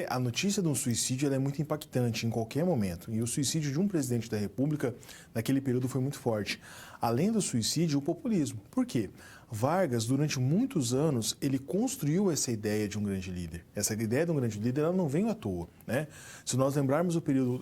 A notícia de um suicídio ela é muito impactante em qualquer momento, e o suicídio de um presidente da República naquele período foi muito forte. Além do suicídio, o populismo. Por quê? Vargas, durante muitos anos, ele construiu essa ideia de um grande líder. Essa ideia de um grande líder ela não veio à toa, né? Se nós lembrarmos o período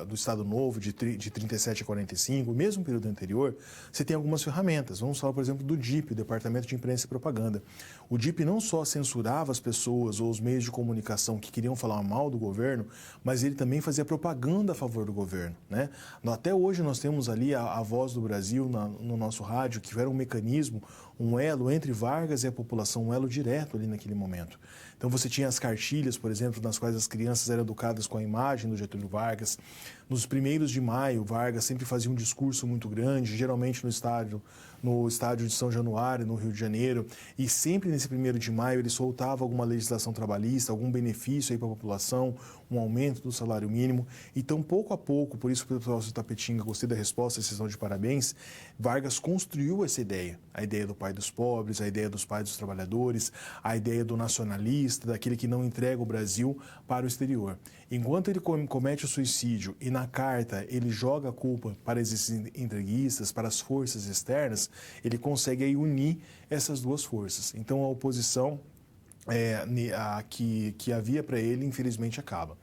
do Estado Novo, de 37 a 45, o mesmo período anterior, você tem algumas ferramentas. Vamos falar, por exemplo, do DIP, o Departamento de Imprensa e Propaganda. O DIP não só censurava as pessoas ou os meios de comunicação que queriam falar mal do governo, mas ele também fazia propaganda a favor do governo, né? Até hoje nós temos ali a Voz do Brasil no nosso rádio, que era um mecanismo, um elo entre Vargas e a população, um elo direto ali naquele momento. Então você tinha as cartilhas, por exemplo, nas quais as crianças eram educadas com a imagem do Getúlio Vargas. Nos 1º de maio, Vargas sempre fazia um discurso muito grande, geralmente no estádio de São Januário, no Rio de Janeiro, e sempre nesse 1º de maio ele soltava alguma legislação trabalhista, algum benefício aí para a população, um aumento do salário mínimo. Então, pouco a pouco, por isso que o pessoal de Itapetinga, gostei da resposta, vocês estão de parabéns, Vargas construiu essa ideia, a ideia do pai dos pobres, a ideia dos pais dos trabalhadores, a ideia do nacionalista, daquele que não entrega o Brasil para o exterior. Enquanto ele comete o suicídio e na carta ele joga a culpa para esses entreguistas, para as forças externas, ele consegue aí unir essas duas forças. Então a oposição que havia para ele, infelizmente, acaba.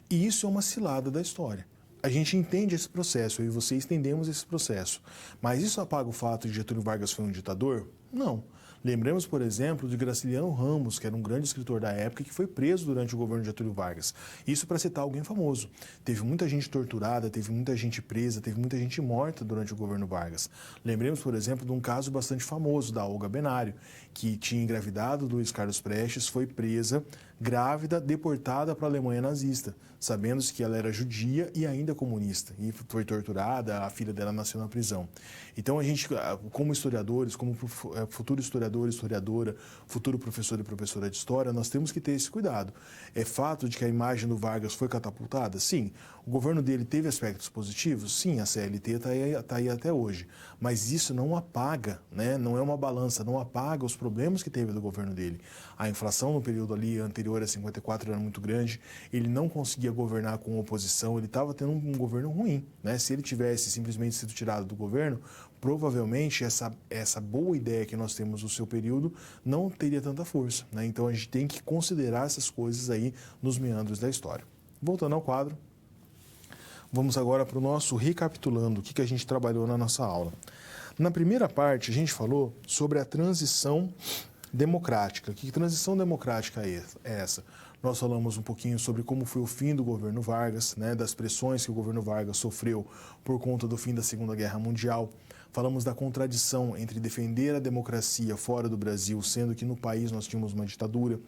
E isso é uma cilada da história. A gente entende esse processo, eu e vocês entendemos esse processo. Mas isso apaga o fato de Getúlio Vargas foi um ditador? Não. Lembremos, por exemplo, de Graciliano Ramos, que era um grande escritor da época, que foi preso durante o governo de Getúlio Vargas. Isso para citar alguém famoso. Teve muita gente torturada, teve muita gente presa, teve muita gente morta durante o governo Vargas. Lembremos, por exemplo, de um caso bastante famoso da Olga Benário, que tinha engravidado do Luiz Carlos Prestes, foi presa, grávida, deportada para a Alemanha nazista, sabendo-se que ela era judia e ainda comunista, e foi torturada, a filha dela nasceu na prisão. Então a gente, como historiadores, como futuro historiador, historiadora, futuro professor e professora de história, nós temos que ter esse cuidado. É fato de que a imagem do Vargas foi catapultada? Sim. O governo dele teve aspectos positivos? Sim, a CLT está aí até hoje. Mas isso não apaga, né? Não é uma balança, não apaga os problemas que teve do governo dele. A inflação no período ali anterior a 54 era muito grande, ele não conseguia governar com oposição, ele estava tendo um governo ruim, né? Se ele tivesse simplesmente sido tirado do governo, provavelmente essa boa ideia que nós temos no seu período não teria tanta força, né? Então a gente tem que considerar essas coisas aí nos meandros da história. Voltando ao quadro, vamos agora para o nosso recapitulando, o que a gente trabalhou na nossa aula. Na primeira parte, a gente falou sobre a transição democrática. Que transição democrática é essa? Nós falamos um pouquinho sobre como foi o fim do governo Vargas, né, das pressões que o governo Vargas sofreu por conta do fim da Segunda Guerra Mundial. Falamos da contradição entre defender a democracia fora do Brasil, sendo que no país nós tínhamos uma ditadura,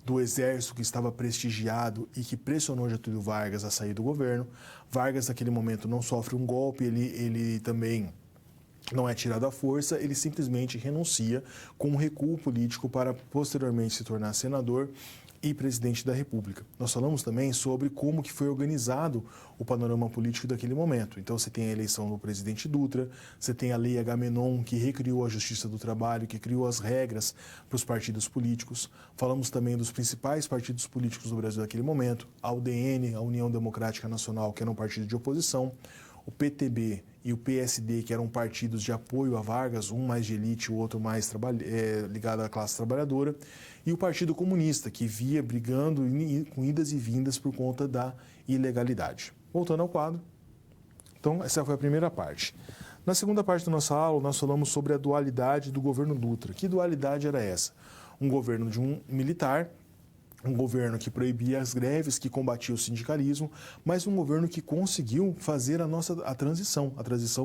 do exército que estava prestigiado e que pressionou Getúlio Vargas a sair do governo. Vargas, naquele momento, não sofre um golpe, ele também não é tirado à força, ele simplesmente renuncia com um recuo político para posteriormente se tornar senador e presidente da República. Nós falamos também sobre como que foi organizado o panorama político daquele momento. Então você tem a eleição do presidente Dutra, você tem a Lei Agamenon, que recriou a Justiça do Trabalho, que criou as regras para os partidos políticos. Falamos também dos principais partidos políticos do Brasil naquele momento, a UDN, a União Democrática Nacional, que era um partido de oposição, o PTB e o PSD, que eram partidos de apoio a Vargas, um mais de elite, o outro mais ligado à classe trabalhadora, e o Partido Comunista, que via brigando com idas e vindas por conta da ilegalidade. Voltando ao quadro. Então, essa foi a primeira parte. Na segunda parte da nossa aula, nós falamos sobre a dualidade do governo Dutra. Que dualidade era essa? Um governo de um militar, um governo que proibia as greves, que combatia o sindicalismo, mas um governo que conseguiu fazer a transição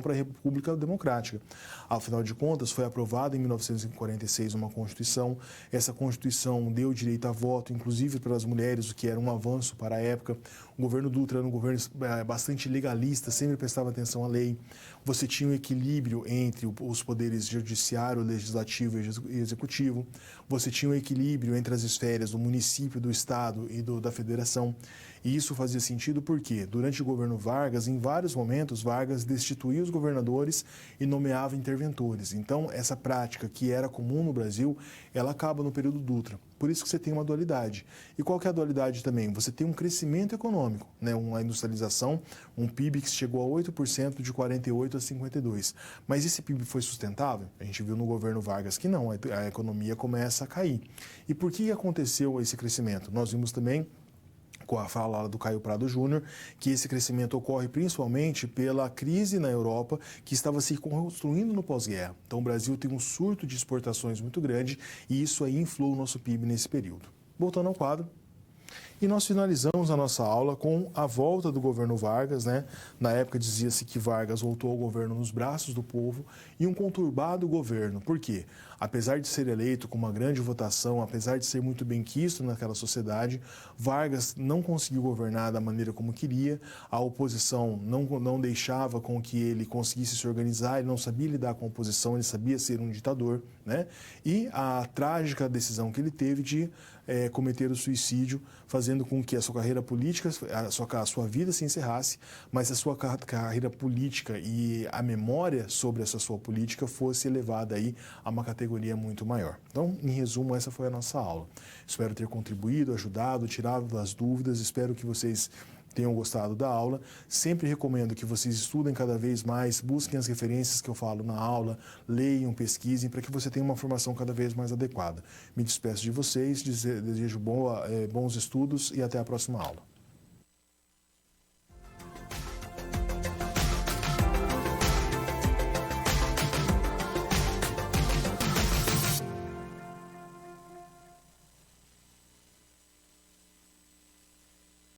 para a República Democrática. Afinal de contas, foi aprovada em 1946 uma Constituição. Essa Constituição deu direito a voto, inclusive para as mulheres, o que era um avanço para a época. O governo Dutra era um governo bastante legalista, sempre prestava atenção à lei. Você tinha um equilíbrio entre os poderes judiciário, legislativo e executivo. Você tinha um equilíbrio entre as esferas do município, do estado e da federação. E isso fazia sentido porque, durante o governo Vargas, em vários momentos, Vargas destituía os governadores e nomeava interventores. Então, essa prática que era comum no Brasil, ela acaba no período Dutra. Por isso que você tem uma dualidade. E qual que é a dualidade também? Você tem um crescimento econômico, né? Uma industrialização, um PIB que chegou a 8% de 48 a 52. Mas esse PIB foi sustentável? A gente viu no governo Vargas que não, a economia começa a cair. E por que aconteceu esse crescimento? Nós vimos também, com a fala do Caio Prado Júnior, que esse crescimento ocorre principalmente pela crise na Europa que estava se construindo no pós-guerra. Então o Brasil tem um surto de exportações muito grande e isso aí inflou o nosso PIB nesse período. Voltando ao quadro. E nós finalizamos a nossa aula com a volta do governo Vargas, né? Na época dizia-se que Vargas voltou ao governo nos braços do povo e um conturbado governo. Por quê? Apesar de ser eleito com uma grande votação, apesar de ser muito bem quisto naquela sociedade, Vargas não conseguiu governar da maneira como queria, a oposição não deixava com que ele conseguisse se organizar, ele não sabia lidar com a oposição, ele sabia ser um ditador, né? E a trágica decisão que ele teve de cometer o suicídio, fazendo com que a sua carreira política, a sua vida se encerrasse, mas a sua carreira política e a memória sobre essa sua política fosse elevada aí a uma categoria muito maior. Então, em resumo, essa foi a nossa aula. Espero ter contribuído, ajudado, tirado as dúvidas, espero que vocês tenham gostado da aula. Sempre recomendo que vocês estudem cada vez mais, busquem as referências que eu falo na aula, leiam, pesquisem, para que você tenha uma formação cada vez mais adequada. Me despeço de vocês, desejo bons estudos e até a próxima aula.